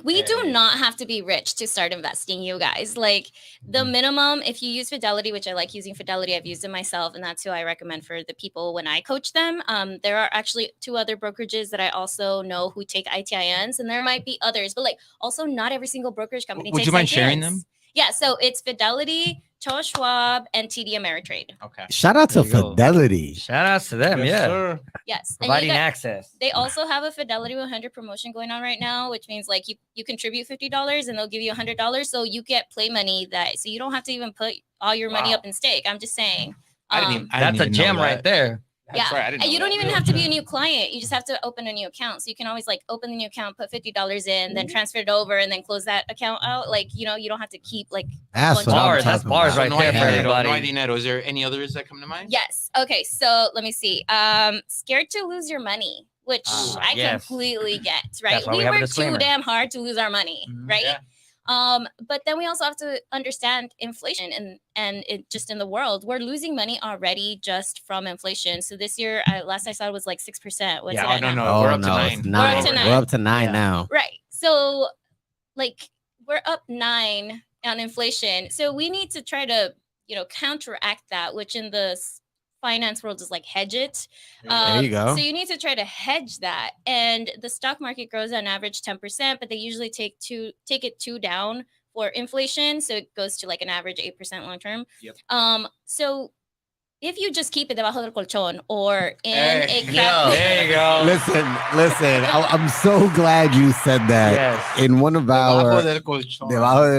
S4: we do not have to be rich to start investing, you guys. Like the minimum, if you use Fidelity, which I like using Fidelity, I've used it myself, and that's who I recommend for the people when I coach them. There are actually 2 other brokerages that I also know who take ITINs, and there might be others, but like also not every single brokerage company takes ITINs.
S3: Would you mind sharing them?
S4: Yeah, so it's Fidelity, Charles Schwab, and TD Ameritrade.
S3: Okay.
S2: Shout out to Fidelity.
S1: Shout outs to them.
S5: Sir.
S4: Yes.
S1: Providing access.
S4: They also have a Fidelity 100 promotion going on right now, which means like you contribute $50 and they'll give you $100. So you get play money so you don't have to even put all your money up in stake. I'm just saying.
S1: That's a gem right there.
S3: That's right.
S4: And you don't even have to be a new client. You just have to open a new account. So you can always like open the new account, put $50 in, then transfer it over, and then close that account out. Like, you don't have to keep like
S2: that's
S1: bars. That's bars right there for everybody.
S3: No hay dinero. Is there any others that come to mind?
S4: Yes. Okay. So let me see. Scared to lose your money, which I completely get, right? We work too damn hard to lose our money, right? Yeah. But then we also have to understand inflation and it just in the world, we're losing money already just from inflation. So this year, last I saw it was like 6%. What's it at now?
S3: We're up to 9.
S2: We're up to 9 now.
S4: Right. So like we're up 9 on inflation. So we need to try to, counteract that, which in the finance world is like hedge it.
S2: There you go.
S4: So you need to try to hedge that. And the stock market grows on average 10%, but they usually take it 2 down for inflation. So it goes to like an average 8% long term. Yep. So if you just keep it debajo del colchón or in a cap.
S1: There you go.
S2: Listen. I'm so glad you said that. Yes. In one of our debajo del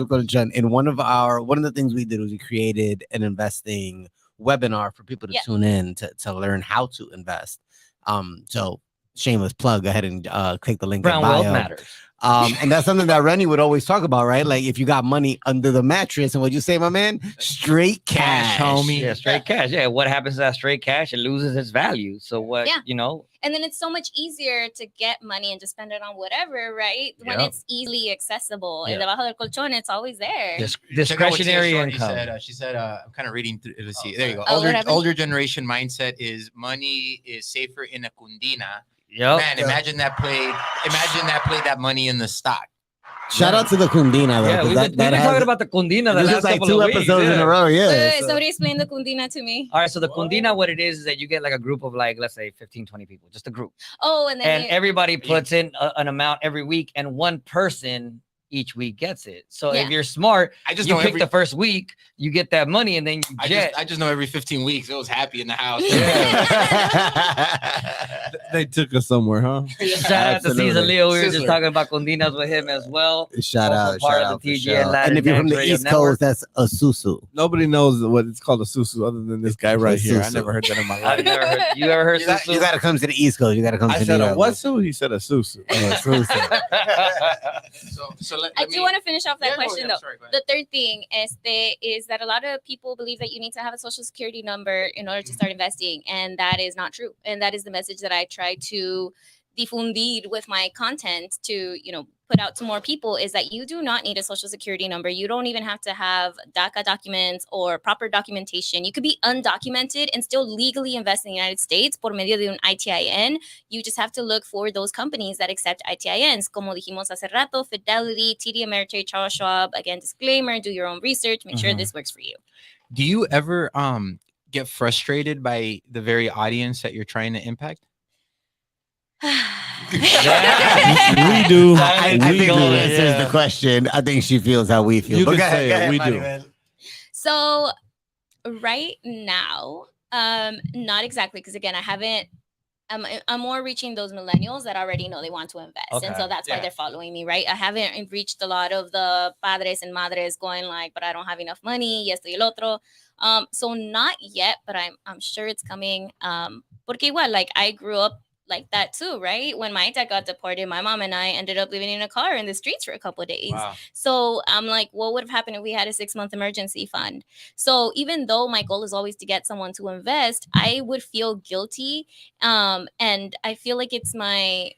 S2: colchón. In one of the things we did was we created an investing webinar for people to tune in to learn how to invest. So shameless plug, go ahead and click the link
S1: Brown
S2: in bio.
S1: Wealth Matters.
S2: And that's something that Rennie would always talk about, right? Like if you got money under the mattress, and what you say, my man, straight cash,
S3: homie.
S1: Yeah, straight cash. Yeah, what happens to that straight cash? It loses its value. So what?
S4: Yeah.
S1: You know.
S4: And then it's so much easier to get money and to spend it on whatever, right? When
S1: Yep.
S4: it's easily accessible.
S1: Yeah.
S4: Debajo del colchón, it's always there.
S1: Discretionary income.
S3: She said, I'm kind of reading through. Let's see. There you go.
S4: Oh, what happened?
S3: Older generation mindset is money is safer in a cundina.
S1: Yep.
S3: Man, imagine that played that money in the stock.
S2: Shout out to the Cundina, though.
S1: Yeah,
S2: 'cause
S1: we've been talking about the Cundina the
S2: this
S1: last
S2: is like
S1: couple
S2: 2
S1: of weeks,
S2: episodes in
S1: yeah.
S2: a row. Yeah.
S4: Wait,
S2: so-
S4: somebody explain the Cundina to me.
S1: All right, so the Cundina, what it is that you get like a group of like, let's say 15, 20 people, just a group.
S4: Oh, and then
S1: And everybody puts in an amount every week, and one person each week gets it. So
S4: Yeah.
S1: if you're smart,
S3: I just
S1: you
S3: know
S1: pick
S3: every
S1: the first week, you get that money, and then you jet.
S3: I just know every 15 weeks it was happy in the house.
S5: They took us somewhere, huh?
S1: Shout out to
S2: Absolutely.
S1: Cesar Leo. We were just
S3: Sizzler.
S1: talking about Cundinas with him as well.
S2: Shout
S1: Also
S2: out,
S1: part
S2: shout
S1: of
S2: out
S1: the
S2: for
S1: TGN
S2: sure.
S1: Latin
S2: And if you're from the
S1: Radio
S2: East
S1: Network.
S2: Coast, that's a susu.
S5: Nobody knows what it's called a susu other than this guy right here. I
S2: Susu.
S5: never heard that in my
S1: I've
S5: life.
S1: never heard. You ever heard
S2: You
S1: Susu?
S2: got to come to the East Coast. You got to come
S5: I
S2: to
S5: said
S2: New
S5: a
S2: York.
S5: what su? He said a susu.
S2: Susu.
S3: So let
S4: I do want to finish off that
S3: Yeah, go
S4: question
S3: ahead.
S4: though.
S3: I'm sorry, go ahead.
S4: The third thing is that a lot of people believe that you need to have a social security number in order to start investing, and that is not true. And that is the message that I try to difundir with my content to, put out to more people, is that you do not need a social security number. You don't even have to have DACA documents or proper documentation. You could be undocumented and still legally invest in the United States por medio de un ITIN. You just have to look for those companies that accept ITINs, como dijimos hace rato, Fidelity, TD Ameritrade, Charles Schwab. Again, disclaimer, do your own research, make sure this works for you.
S3: Do you ever get frustrated by the very audience that you're trying to impact?
S5: We do.
S2: I
S5: We
S2: think
S5: do.
S2: that answers the question. I think she feels how we feel.
S5: You
S2: But
S5: can
S2: go ahead,
S5: say
S2: go
S5: it.
S2: ahead,
S5: We do.
S2: Maribel.
S4: So right now, not exactly, because again, I'm more reaching those millennials that already know they want to invest. And
S1: Okay.
S4: so that's why they're following me, right? I haven't reached a lot of the padres and madres going like, but I don't have enough money, y esto y el otro. So not yet, but I'm sure it's coming. Porque igual, like I grew up like that too, right? When my dad got deported, my mom and I ended up living in a car in the streets for a couple of days.
S3: Wow.
S4: So I'm like, what would have happened if we had a 6-month emergency fund? So even though my goal is always to get someone to invest, I would feel guilty. And I feel like it's my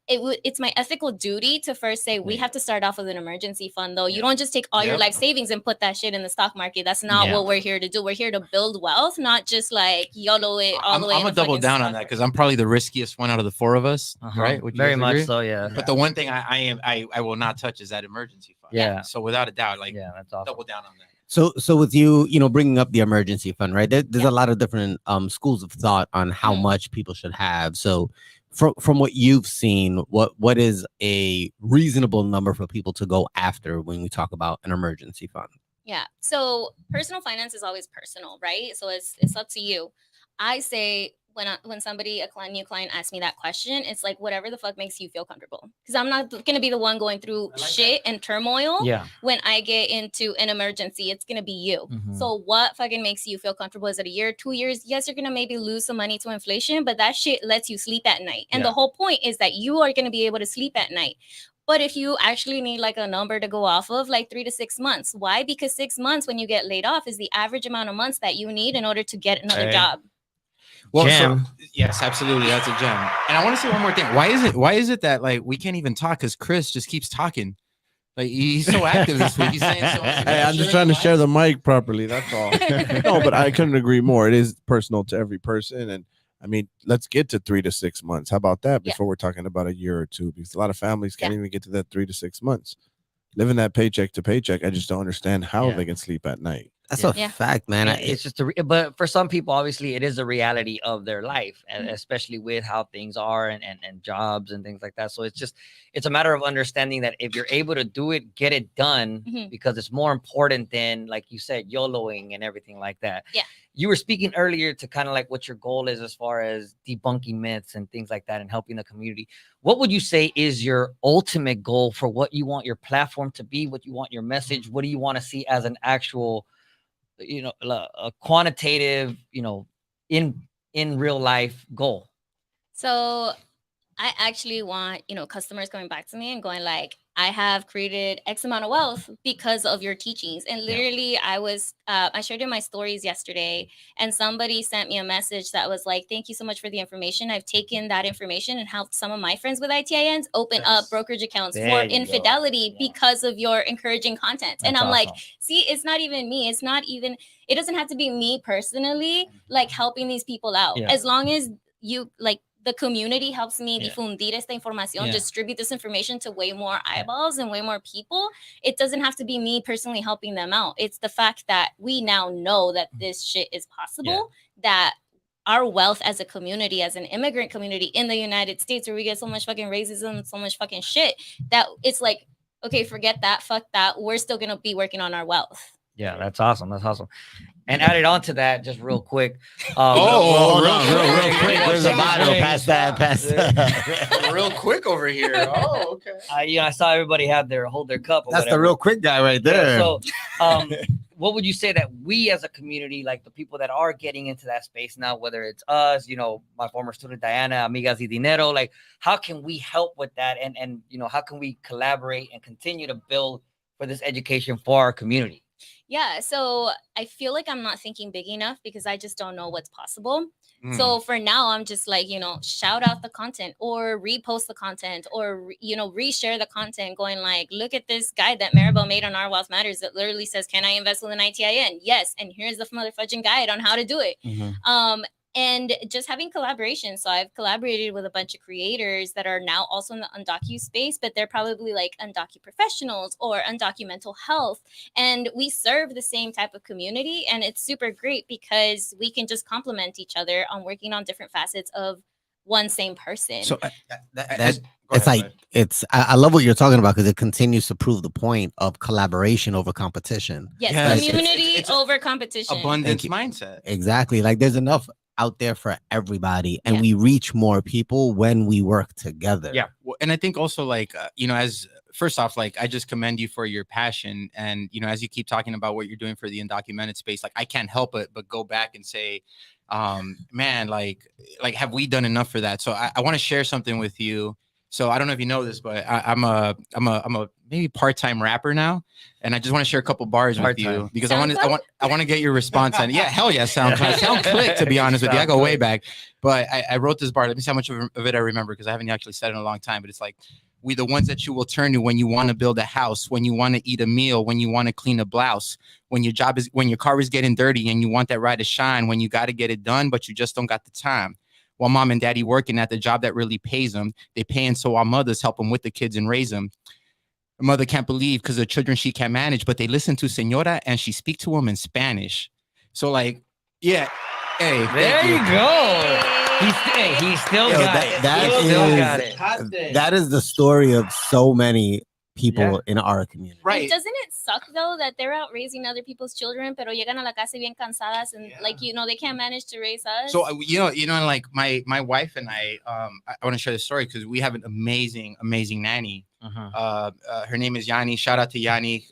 S4: it's my ethical duty to first say we have to start off with an emergency fund, though. You don't just take all your life savings and put that shit in the stock market. That's not what we're here to do. We're here to build wealth, not just like YOLO it all the way.
S3: I'm gonna double down on that because I'm probably the riskiest one out of the four of us, right? Would you
S1: Very
S3: guys
S1: much
S3: agree?
S1: so, yeah.
S3: But the one thing I will not touch is that emergency fund.
S1: Yeah.
S3: So without a doubt, like
S1: That's awesome.
S3: double down on that.
S2: So with you, bringing up the emergency fund, right? There's a lot of different schools of thought on how much people should have. So from what you've seen, what is a reasonable number for people to go after when we talk about an emergency fund?
S4: Yeah. So personal finance is always personal, right? So it's up to you. I say when a new client asks me that question, it's like whatever the fuck makes you feel comfortable. Because I'm not gonna be the one going through shit and turmoil.
S1: Yeah.
S4: When I get into an emergency, it's gonna be you. So what fucking makes you feel comfortable? Is it a year, 2 years? Yes, you're gonna maybe lose some money to inflation, but that shit lets you sleep at night. And the whole point is that you are gonna be able to sleep at night. But if you actually need like a number to go off of, like 3 to 6 months. Why? Because 6 months when you get laid off is the average amount of months that you need in order to get another job.
S3: Well,
S1: Gem.
S3: yes, absolutely, that's a gem. And I want to say one more thing. Why is it that like we can't even talk because Chris just keeps talking? Like he's so active this week. He's saying so much.
S5: Hey, I'm just trying to share the mic properly. That's all. No, but I couldn't agree more. It is personal to every person. And I mean, let's get to 3 to 6 months. How about that before we're talking about a year or two? Because a lot of families can't even get to that 3 to 6 months. Living that paycheck to paycheck, I just don't understand how they can sleep at night.
S2: That's a fact, man.
S1: It's just but for some people, obviously, it is a reality of their life, and especially with how things are and jobs and things like that. So it's a matter of understanding that if you're able to do it, get it done, because it's more important than, like you said, YOLOing and everything like that.
S4: Yeah.
S1: You were speaking earlier to kind of like what your goal is as far as debunking myths and things like that and helping the community. What would you say is your ultimate goal for what you want your platform to be, what you want your message? What do you want to see as an actual, a quantitative, in real life goal?
S4: So I actually want, customers coming back to me and going like, I have created X amount of wealth because of your teachings. And literally I shared in my stories yesterday, and somebody sent me a message that was like, thank you so much for the information. I've taken that information and helped some of my friends with ITINs open up brokerage accounts for infidelity because of your encouraging content. And I'm like, see, it's not even me. It doesn't have to be me personally, like helping these people out. As long as you like, the community helps me difundir esta información, distribute this information to way more eyeballs and way more people. It doesn't have to be me personally helping them out. It's the fact that we now know that this shit is possible, that our wealth as a community, as an immigrant community in the United States, where we get so much fucking racism, so much fucking shit, that it's like, okay, forget that, fuck that. We're still going to be working on our wealth.
S1: Yeah, that's awesome. That's awesome. And added on to that, just real quick.
S2: Real quick. There's a bottle. Pass that.
S3: Real quick over here. Oh, okay.
S1: I saw everybody hold their cup.
S2: That's the real quick guy right there.
S1: Yeah, so, what would you say that we as a community, like the people that are getting into that space now, whether it's us, my former student Diana, Amigas y Dinero, like how can we help with that? And how can we collaborate and continue to build for this education for our community?
S4: Yeah, so I feel like I'm not thinking big enough because I just don't know what's possible. So for now, I'm just like, shout out the content or repost the content or, reshare the content going like, look at this guide that Maribel made on Our Wealth Matters that literally says, can I invest with an ITIN? Yes. And here's the motherfucking guide on how to do it. And just having collaboration. So I've collaborated with a bunch of creators that are now also in the undocu space, but they're probably like undocu professionals or undocu mental health. And we serve the same type of community. And it's super great because we can just complement each other on working on different facets of one same person.
S2: So I love what you're talking about because it continues to prove the point of collaboration over competition.
S4: Yes, community over competition.
S3: Abundance mindset.
S2: Exactly. Like there's enough out there for everybody, and we reach more people when we work together.
S3: Yeah. Well, and I think also like, as first off, like I just commend you for your passion. And, as you keep talking about what you're doing for the undocumented space, like I can't help it but go back and say, man, like have we done enough for that? So I want to share something with you. So I don't know if you know this, but I'm a maybe part-time rapper now, and I just want to share a couple bars with you because I want to get your response. And yeah, hell yeah, SoundClick. To be honest with you, I go way back. But I wrote this bar. Let me see how much of it I remember because I haven't actually said it in a long time. But it's like, we the ones that you will turn to when you want to build a house, when you want to eat a meal, when you want to clean a blouse, when your car is getting dirty and you want that ride to shine, when you got to get it done but you just don't got the time. While mom and daddy working at the job that really pays them, they paying so our mothers help them with the kids and raise them. A mother can't believe because the children she can't manage, but they listen to Señora and she speak to them in Spanish. So like, yeah, hey,
S1: there you go. He still got it.
S2: That is the story of so many people in our community.
S4: Right. And doesn't it suck though that they're out raising other people's children, pero llegan a la casa bien cansadas and they can't manage to raise us?
S3: So like my wife and I want to share the story because we have an amazing nanny. Her name is Yanni. Shout out to Yanni.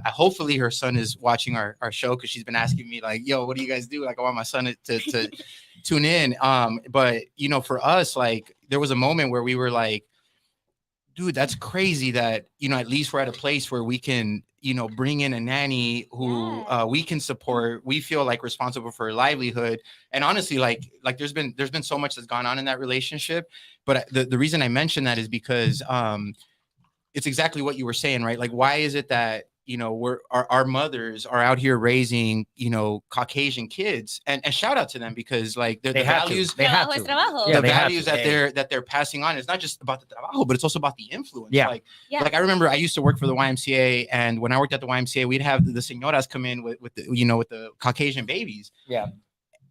S3: Hopefully her son is watching our show because she's been asking me like, yo, what do you guys do? Like I want my son to tune in. But for us, like there was a moment where we were like, dude, that's crazy that, at least we're at a place where we can, bring in a nanny who we can support. We feel like responsible for her livelihood. And honestly, like there's been so much that's gone on in that relationship. But the reason I mention that is because it's exactly what you were saying, right? Like, why is it that, our mothers are out here raising, Caucasian kids and shout out to them because like the values that they're passing on. It's not just about the trabajo, but it's also about the influence. Like I remember I used to work for the YMCA, and when I worked at the YMCA, we'd have the señoras come in with the Caucasian babies. Yeah.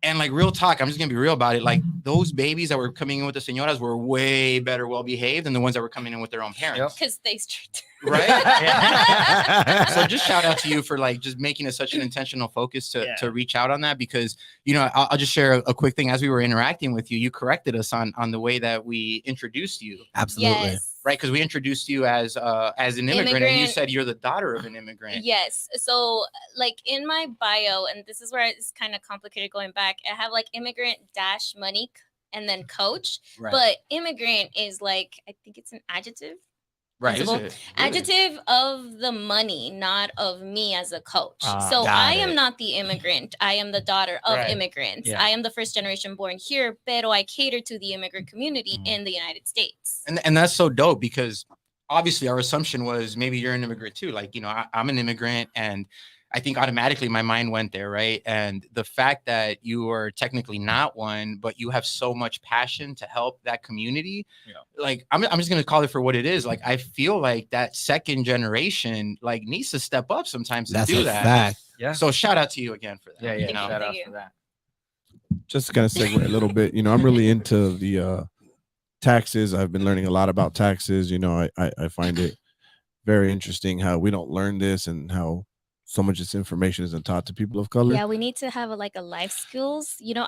S3: And like real talk, I'm just gonna be real about it. Like those babies that were coming in with the señoras were way better, well behaved than the ones that were coming in with their own parents.
S4: Because they strict.
S3: Right. So just shout out to you for like just making it such an intentional focus to reach out on that because I'll just share a quick thing. As we were interacting with you, you corrected us on the way that we introduced you.
S2: Absolutely.
S4: Yes.
S3: Right, because we introduced you as an immigrant, and you said you're the daughter of an immigrant.
S4: Yes. So, like in my bio, and this is where it's kind of complicated going back. I have like immigrant-money, and then coach.
S1: Right.
S4: But immigrant is like, I think it's an adjective.
S1: Right.
S3: Is
S4: Principle.
S3: it? Really?
S4: Adjective of the money, not of me as a coach. So
S2: got
S4: I
S2: it.
S4: am not the immigrant. I am the daughter of
S1: Right.
S4: immigrants.
S1: Yeah.
S4: I am the first generation born here, pero I cater to the immigrant community in the United States.
S3: And that's so dope because obviously our assumption was maybe you're an immigrant too. Like, you know, I'm an immigrant, and I think automatically my mind went there, right? And the fact that you are technically not one, but you have so much passion to help that community, like I'm just gonna call it for what it is. Like I feel like that second generation like needs to step up sometimes to
S2: That's
S3: do
S2: a
S3: that.
S2: fact.
S1: Yeah.
S3: So shout out to you again for that.
S1: Yeah. Yeah.
S3: You know?
S1: Shout out
S4: Thank you.
S1: for that.
S5: Just to kind of segue a little bit, you know, I'm really into the taxes. I've been learning a lot about taxes. You know, I find it very interesting how we don't learn this and how so much of this information isn't taught to people of color.
S4: Yeah, we need to have a life skills. You know,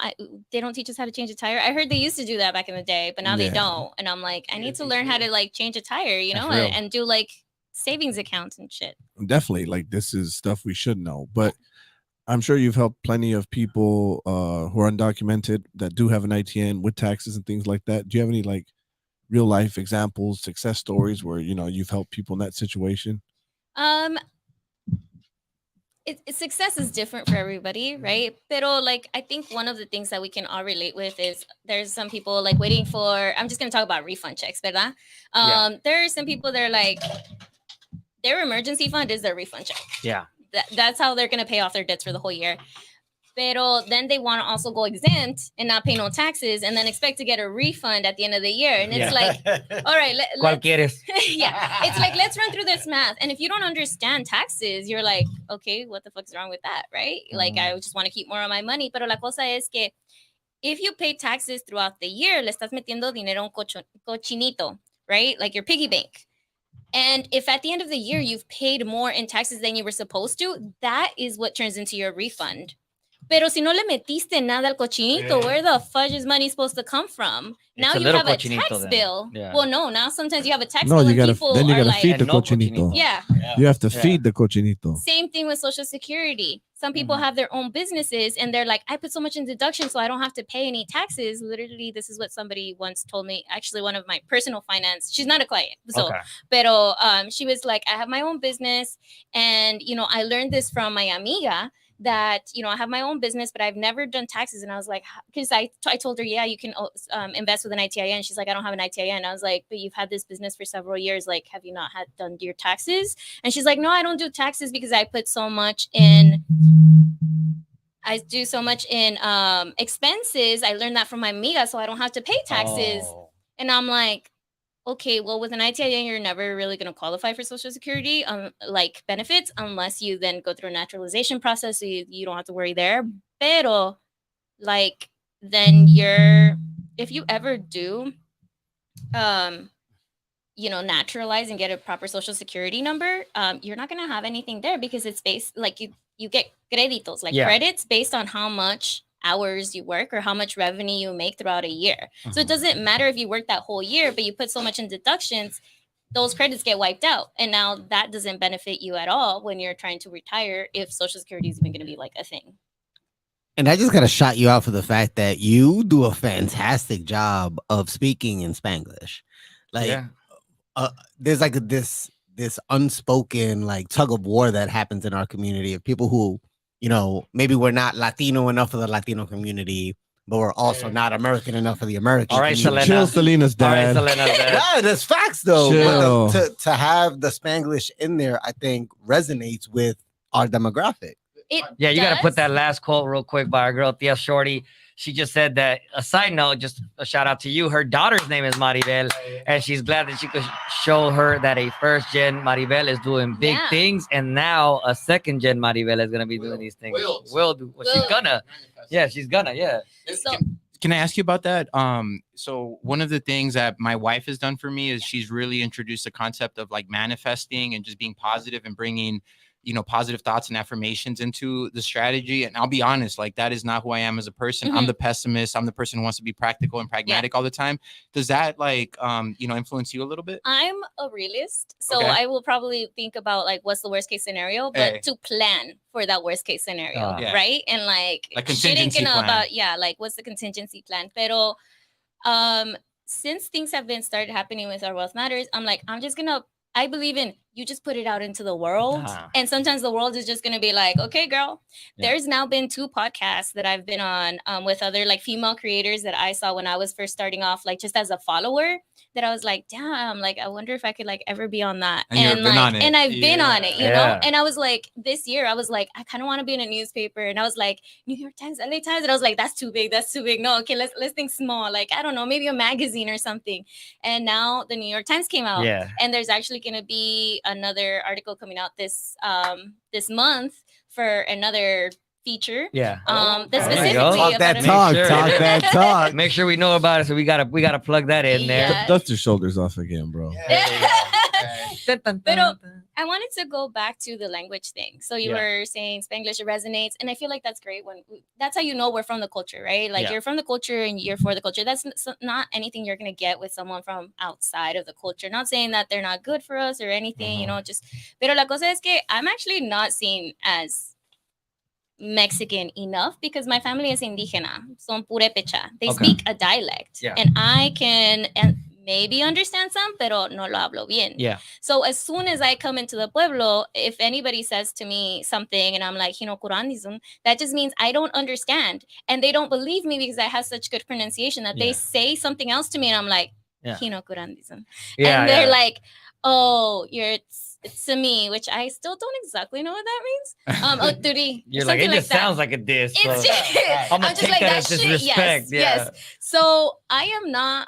S4: they don't teach us how to change a tire. I heard they used to do that back in the day, but now they
S5: Yeah.
S4: don't. And I'm like, I need to learn how to like change a tire, you know,
S1: That's real.
S4: and do like savings accounts and shit.
S5: Definitely, like this is stuff we should know. But I'm sure you've helped plenty of people who are undocumented that do have an ITN with taxes and things like that. Do you have any like real life examples, success stories where you know you've helped people in that situation?
S4: Success is different for everybody, right? Pero like I think one of the things that we can all relate with is there's some people like waiting for. I'm just gonna talk about refund checks, ¿verdad? There are some people that are like their emergency fund is their refund check.
S1: Yeah.
S4: That's how they're gonna pay off their debts for the whole year. Pero then they want to also go exempt and not pay no taxes and then expect to get a refund at the end of the year. And it's like, all right,
S1: ¿Cuál quieres?
S4: yeah, it's like, let's run through this math. And if you don't understand taxes, you're like, okay, what the fuck's wrong with that, right? Like, I just want to keep more of my money. Pero la cosa es que if you pay taxes throughout the year, le estás metiendo dinero a un cochinito, right? Like your piggy bank. And if at the end of the year you've paid more in taxes than you were supposed to, that is what turns into your refund. Pero si no le metiste nada al cochinito, where the fudge is money supposed to come from? Now
S1: It's a
S4: you
S1: little
S4: have a
S1: cochinito
S4: tax
S1: then.
S4: bill.
S1: Yeah.
S4: Well, no, now sometimes you have a tax
S5: No,
S4: bill
S5: you
S4: and
S5: gotta
S4: people
S5: then you
S4: are
S5: gotta
S4: like,
S5: feed the
S1: no
S5: cochinito.
S4: yeah.
S5: You have to
S1: Yeah.
S5: feed the cochinito.
S4: Same thing with Social Security. Some people have their own businesses and they're like, I put so much in deduction so I don't have to pay any taxes. Literally, this is what somebody once told me. Actually, one of my personal finance, she's not a client. So,
S1: Okay.
S4: pero she was like, I have my own business. And, you know, I learned this from my amiga that, you know, I have my own business, but I've never done taxes. And I was like, because I told her, yeah, you can invest with an ITIN. She's like, I don't have an ITIN. I was like, but you've had this business for several years. Like, have you not done your taxes? And she's like, no, I don't do taxes because I put so much in. I do so much in expenses. I learned that from my amiga, so I don't have to pay taxes.
S1: Oh.
S4: And I'm like, okay, well, with an ITIN, you're never really going to qualify for Social Security, like benefits, unless you then go through a naturalization process. So you don't have to worry there. Pero, like, then if you ever do, you know, naturalize and get a proper Social Security number, you're not going to have anything there because it's based, like, you get créditos, like credits based on how much hours you work or how much revenue you make throughout a year. So it doesn't matter if you work that whole year, but you put so much in deductions, those credits get wiped out. And now that doesn't benefit you at all when you're trying to retire, if Social Security is even going to be like a thing.
S2: And I just gotta shout you out for the fact that you do a fantastic job of speaking in Spanglish. Like, there's like this unspoken like tug of war that happens in our community of people who, you know, maybe we're not Latino enough for the Latino community, but we're also not American enough for the American.
S1: All right,
S2: community.
S1: Selena.
S5: Chill, Selena's dad.
S1: All right, Selena's dad.
S2: Yeah, that's facts though.
S5: Chill.
S2: But to have the Spanglish in there, I think resonates with our demographic.
S1: Yeah, you got to put that last quote real quick by our girl Tia Shorty. She just said that, a side note, just a shout out to you. Her daughter's name is Maribel, and she's glad that she could show her that a first gen Maribel is doing big things, and now a second gen Maribel is gonna be doing these things. Will do. Well, she's gonna. Yeah, she's gonna. Yeah.
S3: Can I ask you about that? So one of the things that my wife has done for me is she's really introduced the concept of like manifesting and just being positive and bringing, you know, positive thoughts and affirmations into the strategy. And I'll be honest, like that is not who I am as a person. I'm the pessimist. I'm the person who wants to be practical and pragmatic all the time. Does that like, you know, influence you a little bit?
S4: I'm a realist, so I will probably think about like what's the worst case scenario, but to plan for that worst case scenario, right? And like shit ain't gonna about like what's the contingency plan? Pero Since things have been started happening with Our Wealth Matters, I'm like, I believe in you just put it out into the world. And sometimes the world is just going to be like, okay, girl, there's now been 2 podcasts that I've been on with other like female creators that I saw when I was first starting off, like just as a follower, that I was like, damn, like, I wonder if I could like ever be on that.
S3: And like,
S4: I've been on it, you know? And I was like, this year, I was like, I kind of want to be in a newspaper. And I was like, New York Times, LA Times. And I was like, that's too big. No, okay, let's think small. Like, I don't know, maybe a magazine or something. And now the New York Times came out.
S1: Yeah.
S4: And there's actually going to be another article coming out this month for another feature.
S1: Yeah.
S4: That's
S1: There you
S4: specifically
S1: go.
S2: Talk that talk. Talk that talk.
S1: Make sure we know about it. So we gotta plug that in there.
S4: Yeah.
S5: Dust your shoulders off again, bro.
S4: Pero I wanted to go back to the language thing. So you were saying Spanglish resonates, and I feel like that's great that's how you know we're from the culture, right? Like you're from the culture and you're for the culture. That's not anything you're gonna get with someone from outside of the culture. Not saying that they're not good for us or anything, you know. Pero la cosa es que I'm actually not seen as Mexican enough because my family is indígena, son purépecha. They speak a dialect, and I can maybe understand some, pero no lo hablo bien.
S1: Yeah.
S4: So as soon as I come into the pueblo, if anybody says to me something and I'm like, kurandizum, that just means I don't understand, and they don't believe me because I have such good pronunciation that they say something else to me, and I'm like, kurandizum, and they're like, oh, it's to me, which I still don't exactly know what that means. Oturi.
S1: You're like, it just sounds like a diss. So I'm gonna take that as disrespect.
S4: Yes. So I am not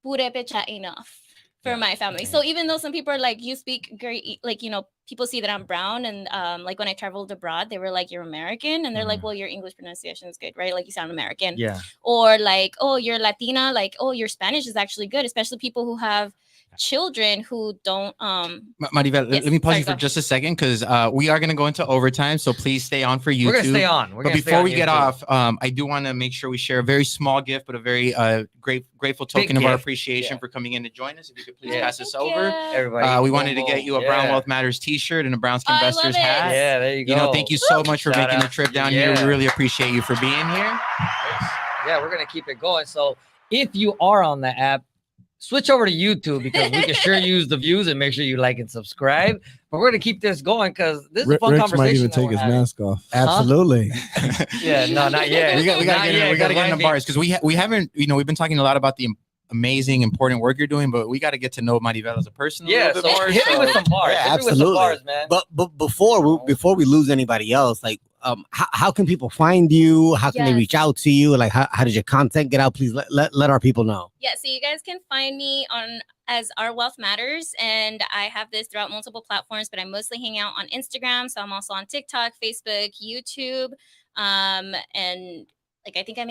S4: purepecha enough for my family. So even though some people are like, you speak great, like, people see that I'm brown, and like when I traveled abroad, they were like, you're American, and they're like, well, your English pronunciation is good, right? Like you sound American.
S1: Yeah.
S4: Or like, oh, you're Latina, like, oh, your Spanish is actually good, especially people who have children who don't
S3: Maribel, let me pause you for just a second, because we are going to go into overtime, so please stay on for YouTube.
S1: We're going to stay on.
S3: But before we get off, I do want to make sure we share a very small gift, but a very grateful token of our appreciation for coming in to join us. If you could please pass this over.
S1: Everybody,
S3: we wanted to get you a Brown Wealth Matters t-shirt and a Brownski Investors hat.
S1: Yeah, there you go.
S3: Thank you so much for making the trip down here. We really appreciate you for being here.
S1: Yeah, we're going to keep it going. So if you are on the app, switch over to YouTube, because we can sure use the views, and make sure you like and subscribe. But we're gonna keep this going because this is a fun
S5: Rick
S1: conversation.
S5: Might even take his mask off.
S2: Absolutely.
S1: Yeah, no, not yet.
S3: We gotta get in the bars, because we haven't. We've been talking a lot about the amazing, important work you're doing, but we got to get to know Maribel as a person.
S1: Yeah, so hit me with some bars.
S2: Yeah, absolutely.
S1: With some bars, man.
S2: But before we lose anybody else, like how can people find you? How can they reach out to you? Like how did your content get out? Please let our people know.
S4: Yeah, so you guys can find me as Our Wealth Matters, and I have this throughout multiple platforms, but I mostly hang out on Instagram. So I'm also on TikTok, Facebook, YouTube, and like I think I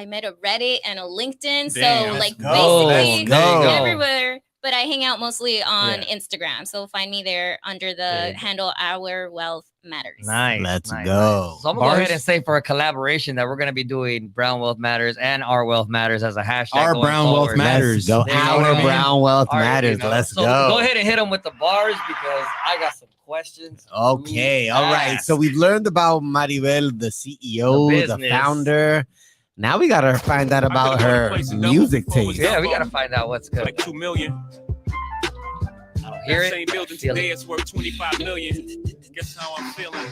S4: made a Reddit and a LinkedIn.
S3: Damn,
S4: so like
S2: basically
S4: everywhere. But I hang out mostly on Instagram. So find me there under the handle Our Wealth Matters.
S1: Nice.
S2: Let's
S1: go.
S2: go.
S1: So I'm going to go ahead and say for a collaboration that we're going to be doing Brown Wealth Matters and Our Wealth Matters as a hashtag.
S3: Our Brown Wealth Matters.
S2: Let's go. Our Brown Wealth Matters. Let's go.
S1: Go ahead and hit them with the bars, because I got some questions.
S2: Okay. All right. So we've learned about Maribel, the CEO, the founder. Now we gotta find out about her music taste.
S1: Yeah, we gotta find out what's good.
S12: Like $2 million.
S1: I don't hear it.
S12: Same building today, it's worth $25 million. Guess how I'm feeling.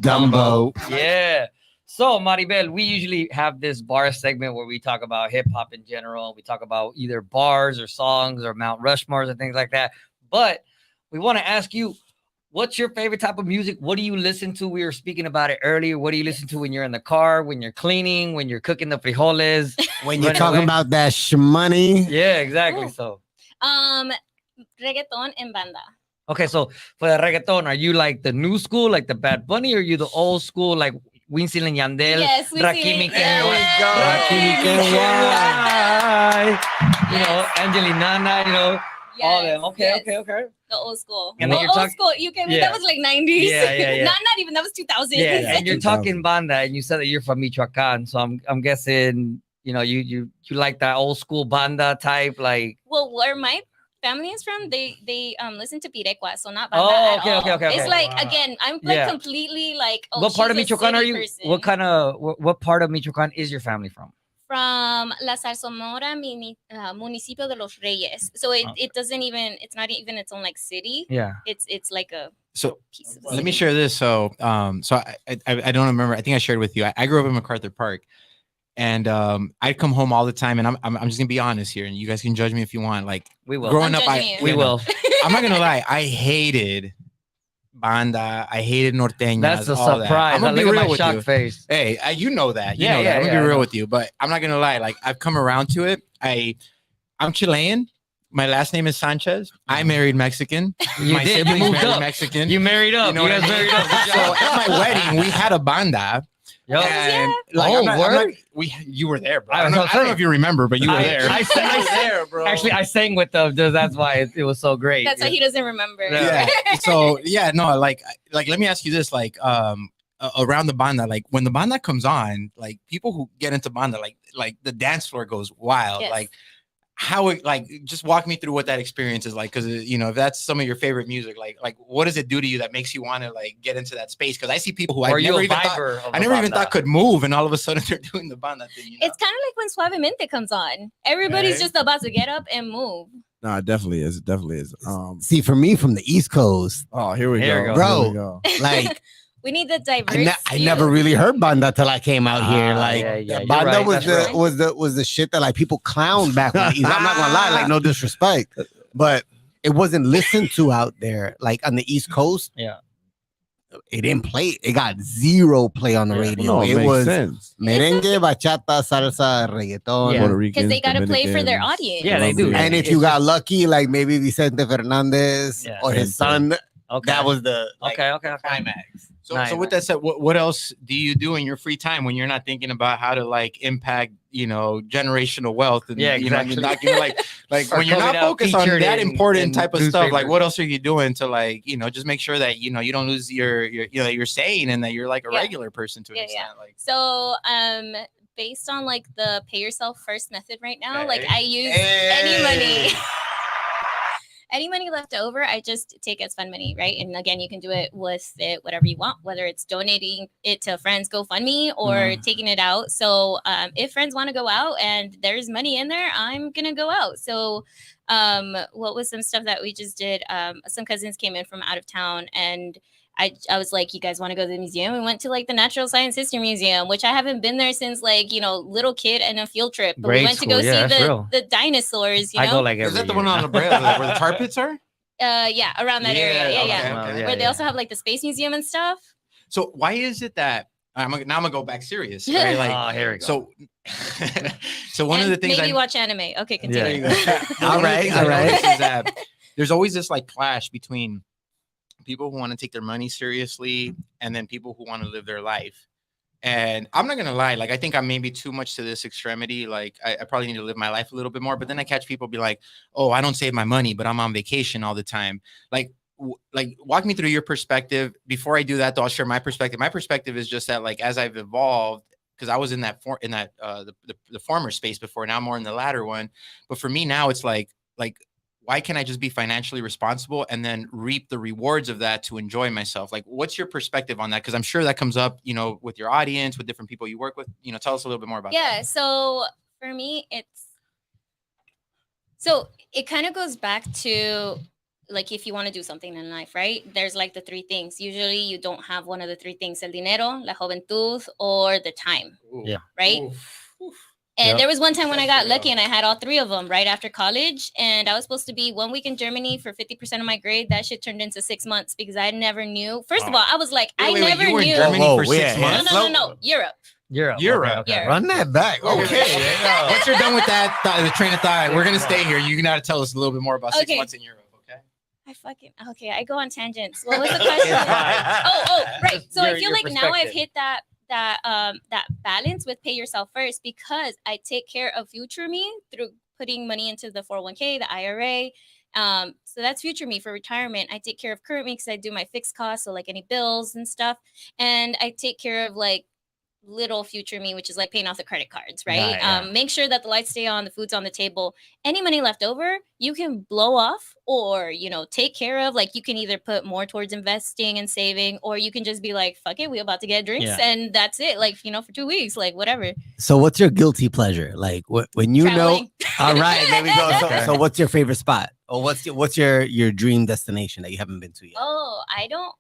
S2: Dumbo.
S1: Yeah. So Maribel, we usually have this bar segment where we talk about hip hop in general. We talk about either bars or songs or Mount Rushmores and things like that. But we want to ask you, what's your favorite type of music? What do you listen to? We were speaking about it earlier. What do you listen to when you're in the car, when you're cleaning, when you're cooking the frijoles?
S2: When you're talking about that shmoney?
S1: Yeah, exactly. So,
S4: reggaeton and banda.
S1: Okay, so for the reggaeton, are you like the new school, like the Bad Bunny, or are you the old school, like Wisin and Yandel?
S4: Yes,
S1: Rakim
S4: Yes.
S1: Angelina, all them. Okay.
S4: The old school.
S1: And then you're
S4: old school. You can. That was like 90s.
S1: Yeah.
S4: not even. That was 2000s.
S1: Yeah, and you're talking banda, and you said that you're from Michoacan, so I'm guessing you like that old school banda type, like.
S4: Well, where my family is from, they listen to Pirecua, so not banda
S1: at
S4: all.
S1: Okay.
S4: It's like again, I'm like completely like.
S1: What part of Michoacan are you?
S4: Person.
S1: What part of Michoacan is your family from?
S4: From La Zarzamora Municipio de los Reyes. So it doesn't even, it's not even its own like city.
S1: Yeah.
S4: It's like a
S3: So
S4: piece of
S3: let me
S4: city.
S3: share this. So I don't remember. I think I shared with you. I grew up in MacArthur Park, and I'd come home all the time. And I'm just gonna be honest here, and you guys can judge me if you want. Like
S1: We will.
S3: growing
S4: I'm
S3: up,
S4: judging you.
S1: We will.
S3: I'm not gonna lie. I hated banda. I hated norteñas.
S1: That's a
S3: all that.
S1: surprise.
S3: I'm gonna be
S1: Look at
S3: real
S1: my
S3: with
S1: shocked
S3: you.
S1: face.
S3: Hey, you know that. You
S1: Yeah,
S3: know
S1: yeah,
S3: that. I'm
S1: yeah,
S3: gonna
S1: I
S3: be real
S1: know.
S3: with you, but I'm not gonna lie. Like I've come around to it. I'm Chilean. My last name is Sanchez. I married Mexican.
S1: You
S3: My
S1: did. You
S3: siblings
S1: moved
S3: married
S1: up.
S3: Mexican.
S1: You married up.
S3: You know
S1: You
S3: what
S1: guys
S3: I mean?
S1: married up. Good
S3: So
S1: job.
S3: at my wedding, we had a banda.
S1: Yo.
S3: And
S1: Oh, word?
S3: You were there, bro.
S1: I
S3: I
S1: was
S3: don't know
S1: saying.
S3: if you remember, but you were there.
S1: I sang
S3: there, bro.
S1: Actually, I sang with them. That's why it was so great.
S4: That's why he doesn't remember.
S3: Yeah. So yeah, no, like let me ask you this, like around the banda, like when the banda comes on, like people who get into banda, like the dance floor goes wild.
S4: Yes.
S3: Like how it, like just walk me through what that experience is like, because you know if that's some of your favorite music, like what does it do to you that makes you want to like get into that space? Because I see people who
S1: Or
S3: I
S1: you
S3: never
S1: a
S3: even
S1: viber of
S3: I
S1: the
S3: never even
S1: banda?
S3: thought could move, and all of a sudden they're doing the banda thing. You know?
S4: It's kind of like when Suavemente comes on. Everybody's
S3: Okay.
S4: just about to get up and move.
S5: No, it definitely is. It definitely is.
S2: See, for me from the East Coast,
S5: Oh, here we
S1: Here we
S5: go.
S1: go.
S5: Here we
S2: Bro.
S5: go.
S2: like
S4: We need the diverse.
S2: I never really heard banda till I came out here.
S1: Ah,
S2: Like
S1: yeah, yeah, you're
S2: banda
S1: right.
S2: was
S1: That's
S2: was the shit that like people clowned back on the East. I'm not gonna lie, like no disrespect, but it wasn't listened to out there. Like on the East Coast,
S1: Yeah.
S2: it didn't play. It got zero play on the radio.
S5: No, it
S2: it
S5: makes
S2: was
S5: sense.
S2: merengue, bachata, salsa, reggaeton.
S1: Yeah.
S5: Puerto Ricans,
S4: Because they got to play for their
S5: Dominicans,
S4: audience.
S1: Yeah, they do.
S5: Colombians.
S2: And if
S1: It's
S2: you got
S1: just-
S2: lucky, like maybe Vicente Fernandez
S1: Yeah.
S2: or his son,
S1: Okay.
S2: that was the like,
S1: okay.
S2: climax.
S3: So,
S1: Nice.
S3: so with that said, what else do you do in your free time when you're not thinking about how to like impact, you know, generational wealth? And,
S1: Yeah,
S3: you know,
S1: exactly.
S3: you're not gonna like
S1: Or
S3: when you're not
S1: coming out
S3: focused on
S1: featured
S3: that
S1: in-
S3: important
S1: in
S3: type of stuff. Like,
S1: newspapers.
S3: what else are you doing to like, you know, just make sure that you know you don't lose your you know you're sane and that you're like a
S4: Yeah.
S3: regular person to an
S4: Yeah,
S3: extent.
S4: yeah.
S3: Like,
S4: So, based on like the pay yourself first method right now, like
S3: Hey.
S4: I use any money. Any money left over, I just take as fun money, right? And again, you can do it with it whatever you want, whether it's donating it to friends GoFundMe or taking it out. So if friends want to go out and there's money in there, I'm gonna go out. So what was some stuff that we just did? Some cousins came in from out of town and I was like, you guys want to go to the museum? We went to like the Natural Science History Museum, which I haven't been there since like, you know, little kid and a field trip. But
S1: Grade
S4: we went
S1: school,
S4: to go
S1: yeah, that's
S4: see
S1: real.
S4: the dinosaurs, you know?
S1: I go like every
S3: is that the
S1: year.
S3: one on La Brea where the tar pits are?
S4: Yeah, around that area. Yeah,
S3: okay,
S4: yeah.
S3: okay.
S4: Where they also have like the space museum and stuff.
S3: So why is it that now I'm gonna go back serious? Right? Like,
S1: Oh, here we go.
S3: so so one of
S4: And
S3: the things
S4: maybe
S3: I
S4: watch anime. Okay, continue.
S2: All right, all right.
S3: Is that there's always this like clash between people who want to take their money seriously and then people who want to live their life. And I'm not gonna lie, like I think I'm maybe too much to this extremity. Like I probably need to live my life a little bit more. But then I catch people be like, "Oh, I don't save my money, but I'm on vacation all the time." Like walk me through your perspective. Before I do that, though, I'll share my perspective. My perspective is just that, like, as I've evolved, because I was in that the former space before. Now I'm more in the latter one. But for me now, it's like why can't I just be financially responsible and then reap the rewards of that to enjoy myself? Like, what's your perspective on that? Because I'm sure that comes up, you know, with your audience, with different people you work with. You know, tell us a little bit more about that.
S4: Yeah, so for me, it kind of goes back to like if you want to do something in life, right? There's like the three things. Usually you don't have one of the three things: el dinero, la juventud, or the time.
S1: Yeah.
S4: Right.
S3: Oof.
S4: And
S1: Yep.
S4: there was one time when I got lucky and I had all three of them right after college. And I was supposed to be 1 week in Germany for 50% of my grade. That shit turned into 6 months because I never knew. First of all, I was like, I never
S3: you were in
S4: knew.
S3: Germany
S2: Whoa,
S3: for
S2: whoa,
S3: 6
S2: yeah.
S3: months?
S4: No. Europe.
S1: Europe.
S3: Europe.
S1: Okay, okay.
S4: Yeah.
S2: Run that back. Okay.
S3: Once you're done with that, the train of thought, we're gonna stay here. You gotta tell us a little bit more about 6
S4: Okay.
S3: months in Europe, okay?
S4: I go on tangents. What was the question? Right. So I
S1: Your-
S4: feel
S1: your
S4: like now I've
S1: perspective.
S4: hit that balance with pay yourself first because I take care of future me through putting money into the 401k, the IRA. So that's future me for retirement. I take care of current me because I do my fixed costs, so like any bills and stuff, and I take care of like little future me, which is like paying off the credit cards, right?
S1: Yeah,
S4: Make sure that the lights stay on, the food's on the table. Any money left over, you can blow off or, take care of. Like you can either put more towards investing and saving, or you can just be like, fuck it, we about to get drinks and that's it. Like, for 2 weeks, like whatever.
S2: So what's your guilty pleasure? Like when you
S4: Traveling.
S2: know, all right, there we go. So what's your favorite spot? Or what's your dream destination that you haven't been to yet?
S4: Oh, I don't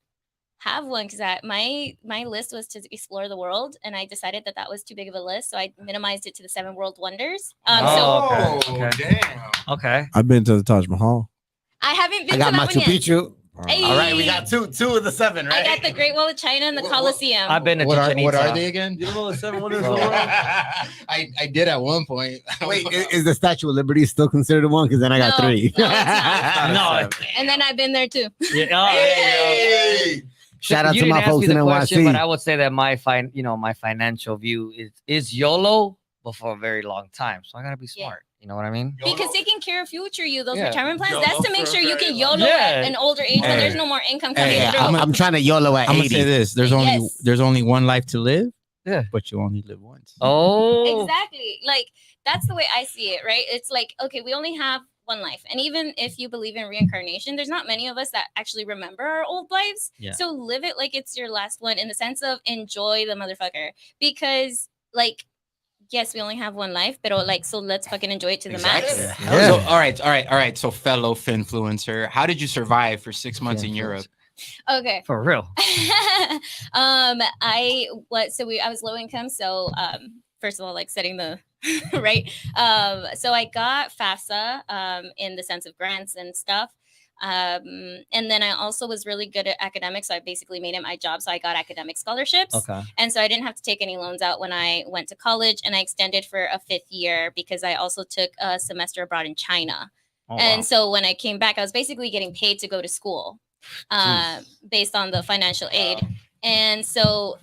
S4: have one because my list was to explore the world, and I decided that was too big of a list, so I minimized it to the 7 world wonders.
S1: Okay. Okay.
S5: I've been to the Taj Mahal.
S4: I haven't been
S2: I got
S4: to that
S2: Machu
S4: one yet.
S2: Picchu.
S4: Hey.
S2: All right, we got two of the 7, right?
S4: I got the Great Wall of China and the Colosseum.
S1: I've been to
S3: What
S1: Chichen
S3: are
S1: Itza.
S3: they again?
S5: You know the 7 wonders
S1: Bro.
S5: of the world?
S3: I did at one point.
S2: Wait, is the Statue of Liberty still considered one? Because then I got
S4: No,
S2: 3.
S4: no, it's
S1: No.
S4: And then I've been there too.
S1: Yeah. Oh,
S2: Hey! Shout out
S1: you
S2: to my
S1: didn't ask
S2: folks
S1: me
S2: in
S1: the question, but I
S2: NYC.
S1: would say that my financial view is YOLO, but for a very long time. So I gotta be
S4: Yeah.
S1: smart. You know what I mean?
S4: Because taking care of future you, those
S1: Yeah.
S4: retirement plans,
S12: YOLO
S4: that's to make
S12: for
S4: sure
S12: a
S4: you
S12: very
S4: can
S12: long
S4: YOLO
S1: time.
S4: at an older age when
S3: Hey.
S4: there's no more income coming
S3: Hey,
S4: through.
S2: I'm trying to YOLO at
S3: I'm gonna
S2: 80.
S3: say this:
S4: Yes.
S3: there's only one life to live.
S1: Yeah.
S3: But you only live once.
S1: Oh.
S4: Exactly. Like that's the way I see it, right? It's like, okay, we only have one life. And even if you believe in reincarnation, there's not many of us that actually remember our old lives.
S1: Yeah.
S4: So live it like it's your last one in the sense of enjoy the motherfucker. Because like, yes, we only have one life, but so let's fucking enjoy it to the max.
S3: Exactly.
S1: Yeah.
S3: So all right. So fellow finfluencer, how did you survive for 6 months in Europe?
S4: Okay.
S1: For real.
S4: I was low income, so first of all, like setting the right. So I got FAFSA in the sense of grants and stuff. And then I also was really good at academics, so I basically made it my job. So I got academic scholarships.
S1: Okay.
S4: And so I didn't have to take any loans out when I went to college, and I extended for a 5th year because I also took a semester abroad in China.
S1: Oh,
S4: And
S1: wow.
S4: so when I came back, I was basically getting paid to go to school based on the financial aid. And so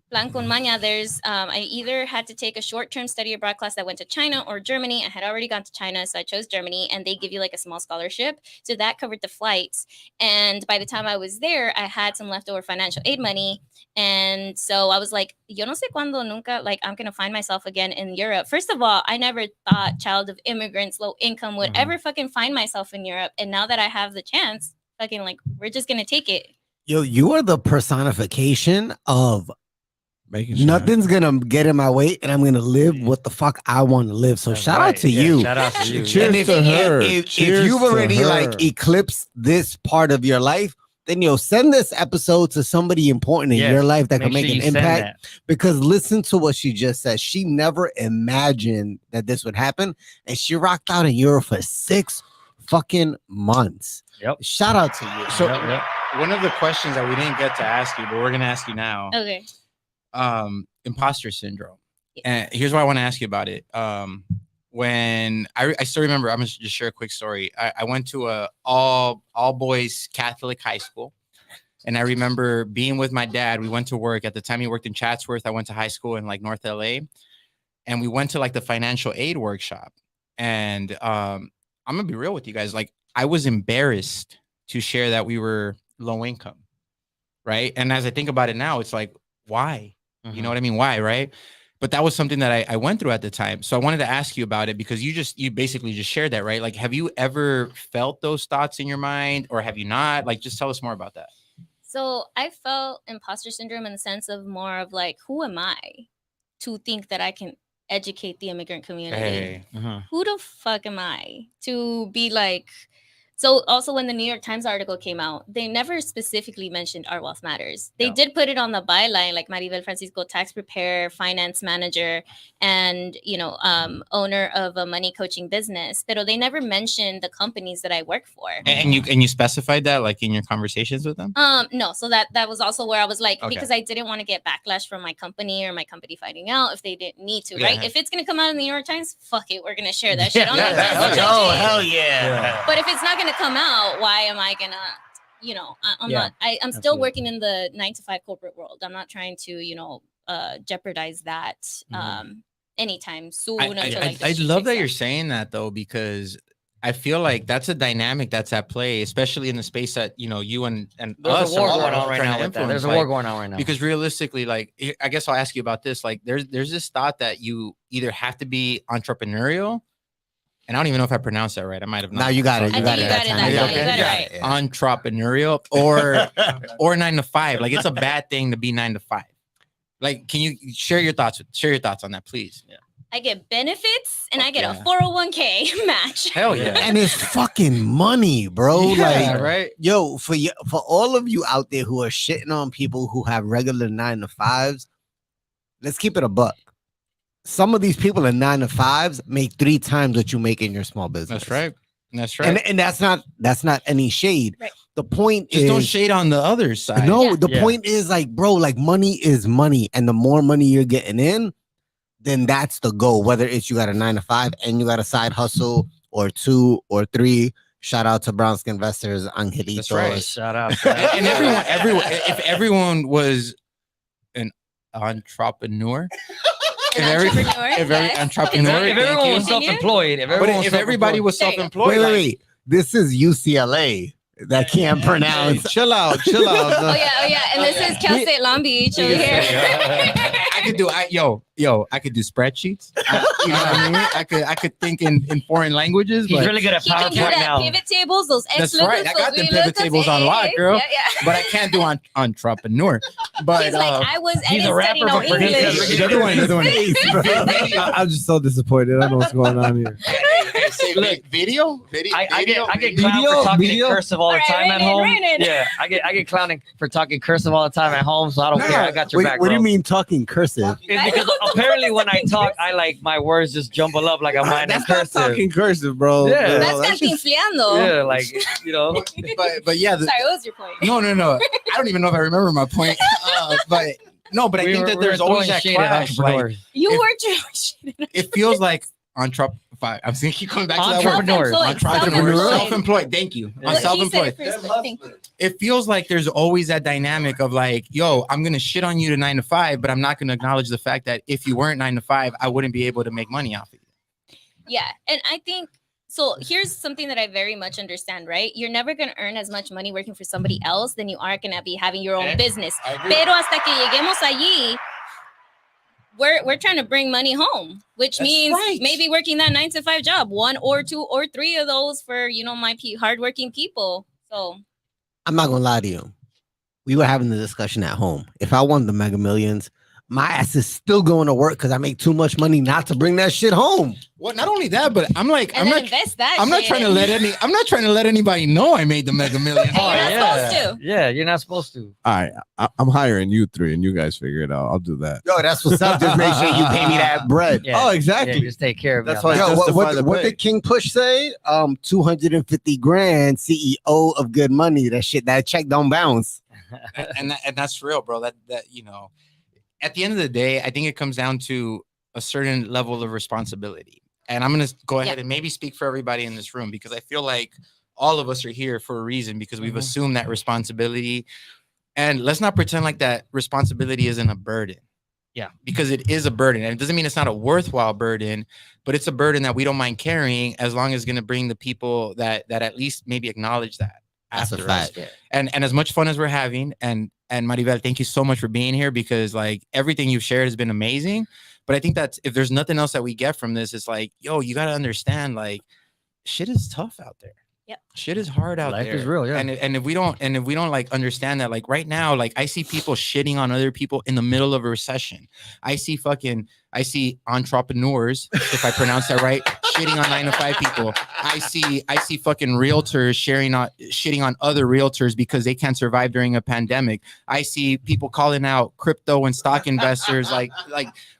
S4: plan con maña, there's I either had to take a short-term study abroad class that went to China or Germany. I had already gone to China, so I chose Germany, and they give you like a small scholarship. So that covered the flights. And by the time I was there, I had some leftover financial aid money. And so I was like, yo no sé cuándo nunca, like I'm going to find myself again in Europe. First of all, I never thought child of immigrants, low income would ever fucking find myself in Europe. And now that I have the chance, fucking like, we're just going to take it.
S2: Yo, you are the personification of
S5: Making sure.
S2: nothing's gonna get in my way, and I'm gonna live what the fuck I want to live. So
S1: That's
S2: shout
S1: right.
S2: out to
S1: Yeah,
S2: you.
S1: Shout out to you.
S5: Cheers
S2: And
S5: to her.
S2: if
S5: Cheers
S2: you've
S5: to
S2: already
S5: her.
S2: like eclipsed this part of your life, then send this episode to somebody important in
S1: Yes,
S2: your life that can
S1: make
S2: make
S1: sure
S2: an
S1: you send
S2: impact.
S1: that.
S2: Because listen to what she just said. She never imagined that this would happen, and she rocked out in Europe for 6 fucking months.
S1: Yep.
S2: Shout out to you.
S3: So
S1: Yep.
S3: one of the questions that we didn't get to ask you, but we're gonna ask you now.
S4: Okay.
S3: Imposter syndrome. And here's why I want to ask you about it. When I still remember, I'm gonna just share a quick story. I went to a all boys Catholic high school, and I remember being with my dad. We went to work at the time. He worked in Chatsworth. I went to high school in like North LA, and we went to like the financial aid workshop. And I'm gonna be real with you guys. Like I was embarrassed to share that we were low income, right? And as I think about it now, it's like, why? You know what I mean? Why, right? But that was something that I went through at the time. So I wanted to ask you about it because you basically just shared that, right? Like, have you ever felt those thoughts in your mind, or have you not? Like, just tell us more about that.
S4: So I felt imposter syndrome in the sense of more of like, who am I to think that I can educate the immigrant community?
S3: Hey.
S4: Who the fuck am I to be like? So also when the New York Times article came out, they never specifically mentioned Our Wealth Matters. They did put it on the byline, like Maribel Francisco, tax preparer, finance manager, and owner of a money coaching business. But they never mentioned the companies that I work for.
S3: And you specified that like in your conversations with them?
S4: No. So that was also where I was like,
S3: Okay.
S4: because I didn't want to get backlash from my company or my company finding out if they didn't need to,
S3: Yeah.
S4: right? If it's gonna come out in the New York Times, fuck it, we're gonna share that shit. I'm not
S2: Oh, hell yeah.
S4: But if it's not gonna come out, why am I gonna? I'm not. I'm still
S1: absolutely.
S4: working in the 9 to 5 corporate world. I'm not trying to jeopardize that anytime soon.
S3: I
S4: until, like, the
S3: love
S4: shit
S3: that
S4: shakes
S3: you're
S4: out.
S3: saying that though, because I feel like that's a dynamic that's at play, especially in the space that you and
S1: There's
S3: us
S1: a war
S3: are
S1: going
S3: all
S1: on right
S3: trying
S1: now
S3: to
S1: with that.
S3: influence,
S1: There's a
S3: like,
S1: war going on right now.
S3: because realistically, like, I guess I'll ask you about this. Like, there's this thought that you either have to be entrepreneurial, and I don't even know if I pronounced that right. I might have not.
S2: Now you got it.
S4: I think you got it.
S3: time.
S4: You got
S3: Okay.
S4: it right.
S3: Entrepreneurial or 9 to 5. Like, it's a bad thing to be 9 to 5. Like, can you share your thoughts on that, please? Yeah.
S4: I get benefits and I get
S3: yeah.
S4: a 401k match.
S3: Hell yeah.
S2: And it's fucking money, bro.
S3: Yeah,
S2: like,
S3: right.
S2: Yo, for all of you out there who are shitting on people who have regular 9 to 5s, let's keep it a buck. Some of these people in 9 to 5s make 3 times what you make in your small business.
S3: That's right. That's right.
S2: And that's not any shade.
S4: Right.
S2: The point
S3: Just
S2: is,
S3: don't shade on the other side.
S2: no,
S4: Yeah.
S2: the point is, like, bro, like, money is money, and the more money you're getting in, then that's the goal. Whether it's you got a 9 to 5 and you got a side hustle or 2 or 3. Shout out to Brown Skin Investors, Angelitos.
S3: That's right.
S1: Shout out.
S3: And everyone, if everyone was an entrepreneur, if
S1: everyone was self-employed,
S3: if everybody was self-employed,
S2: Wait. This is UCLA. That can't pronounce.
S5: Hey, chill out.
S4: Oh yeah. And this is Cal State Long Beach over here.
S3: I could do I could do spreadsheets. You know what I mean? I could think in foreign languages.
S1: He's
S3: but
S1: really good at
S4: He can do
S1: PowerPoint
S4: that
S1: now.
S4: pivot tables, those X
S3: That's right. I got the pivot tables on lock, girl.
S4: Yeah.
S3: But I can't do entrepreneur. But
S4: He's like, I
S1: he's a rapper
S4: no
S1: for
S4: English.
S3: Another one.
S5: I'm just so disappointed. I don't know what's going on here.
S3: Look, video.
S1: I get clowned for talking in cursive all the
S4: All right,
S1: time at
S4: Rainin,
S1: home.
S4: Rainin.
S1: Yeah, I get clowning for talking cursive all the time at home, so I don't care. I got your back.
S2: What do you
S1: bro.
S2: mean talking cursive?
S1: It's because apparently when I talk, I like my words just jumble up like I'm writing in
S5: That's not
S1: cursive.
S5: talking cursive, bro.
S1: Yeah.
S4: That's
S5: That's just-
S4: cantinfleando.
S1: Yeah, like
S3: But yeah.
S4: Sorry, what was your point?
S3: No. I don't even know if I remember my point. But I think that there's always that clash. Like,
S4: You were trying.
S3: it feels like I'm thinking keep coming back to that word.
S1: Entrepreneur.
S3: Self-employed. Thank you.
S1: Yeah.
S3: I'm self-employed.
S4: Thank you.
S3: It feels like there's always that dynamic of like, yo, I'm gonna shit on you to 9 to 5, but I'm not gonna acknowledge the fact that if you weren't 9 to 5, I wouldn't be able to make money off of you.
S4: Yeah, and I think so. Here's something that I very much understand. Right, you're never gonna earn as much money working for somebody else than you are gonna be having your own business. Pero hasta que lleguemos allí, we're trying to bring money home, which means maybe working that 9 to 5 job, 1 or 2 or 3 of those for my hardworking people. So
S2: I'm not gonna lie to you. We were having the discussion at home. If I won the Mega Millions, my ass is still going to work because I make too much money not to bring that shit home.
S3: Well, not only that, but I'm like,
S4: and then invest that.
S3: I'm not trying to let anybody know I made the Mega Millions.
S4: Hey, you're not supposed to.
S1: Yeah, you're not supposed to.
S5: All right, I'm hiring you 3, and you guys figure it out. I'll do that.
S2: Yo, that's what's up. Just make sure you pay me that bread.
S1: Yeah.
S5: Oh, exactly.
S1: Yeah, just take care of
S5: That's
S1: me.
S5: why.
S2: Yo,
S5: Justify the
S2: what
S5: pay.
S2: did King Push say? 250 grand, CEO of Good Money. That check don't bounce.
S3: and that's real, bro. That at the end of the day, I think it comes down to a certain level of responsibility. And I'm gonna go ahead and maybe speak for everybody in this room, because I feel like all of us are here for a reason, because we've assumed that responsibility. And let's not pretend like that responsibility isn't a burden.
S1: Yeah,
S3: because it is a burden, and it doesn't mean it's not a worthwhile burden, but it's a burden that we don't mind carrying as long as it's going to bring the people that at least maybe acknowledge that.
S2: That's a
S3: after us.
S2: fact.
S3: And as much fun as we're having, and Maribel, thank you so much for being here, because like everything you've shared has been amazing. But I think that if there's nothing else that we get from this, it's like, yo, you got to understand, like, shit is tough out there.
S4: Yep.
S3: Shit is hard out there.
S1: Life is real, yeah.
S3: And if we don't like understand that, like right now, like I see people shitting on other people in the middle of a recession. I see entrepreneurs, if I pronounce that right, shitting on 9 to 5 people. I see fucking realtors shitting on other realtors because they can't survive during a pandemic. I see people calling out crypto and stock investors like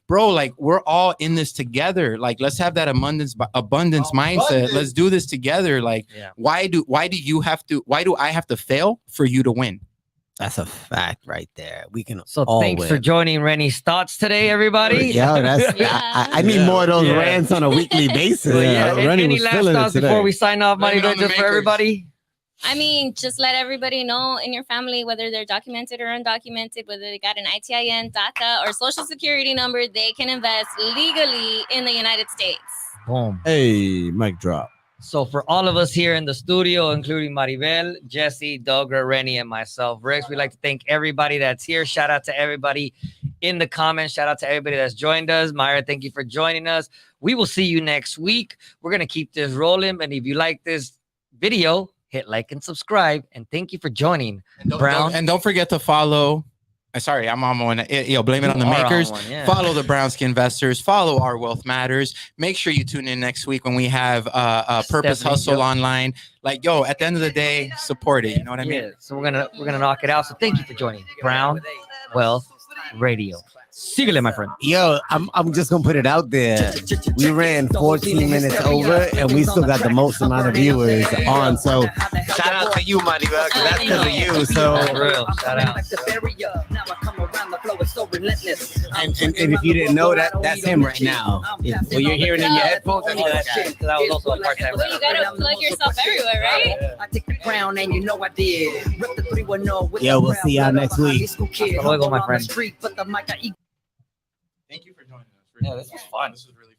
S3: bro, like we're all in this together. Like, let's have that abundance mindset. Let's do this together. Like, why do I have to fail for you to win?
S2: That's a fact right there. We can.
S1: So thanks for joining Rennie's thoughts today, everybody.
S2: Yeah, I need more of those rants on a weekly basis.
S1: Any last thoughts before we sign off, Maribel, just for everybody?
S4: I mean, just let everybody know in your family, whether they're documented or undocumented, whether they got an ITIN, DACA, or social security number, they can invest legally in the United States.
S1: Boom.
S5: Hey, mic drop.
S1: So for all of us here in the studio, including Maribel, Jesse, Dogra, Rennie, and myself, Rex, we'd like to thank everybody that's here. Shout out to everybody in the comments. Shout out to everybody that's joined us. Myra, thank you for joining us. We will see you next week. We're going to keep this rolling. And if you like this video, hit like and subscribe. And thank you for joining.
S3: And don't forget to follow. Sorry, I'm on one. Blame it on the makers. Follow the Brown Skin Investors. Follow Our Wealth Matters. Make sure you tune in next week when we have Purpose Hustle online. Like, at the end of the day, support it. You know what I mean?
S1: Yeah. So we're gonna knock it out. So thank you for joining Brown Wealth Radio. Síguele, my friend.
S2: Yo, I'm just gonna put it out there. We ran 14 minutes over, and we still got the most amount of viewers on. So shout out to you, Maribel, because that's because of you. So
S1: for real, shout out.
S2: And if you didn't know that, that's him right now. Well, you're hearing in your headphones.
S1: That was also a part-time.
S4: Well, you gotta plug yourself everywhere, right?
S13: I take the crown, and you know I did. Rip the 310.
S2: Yo, we'll see y'all next week.
S1: Hasta luego, my friend.
S3: Thank you for joining us.
S1: Yeah, this was fun.
S3: This was really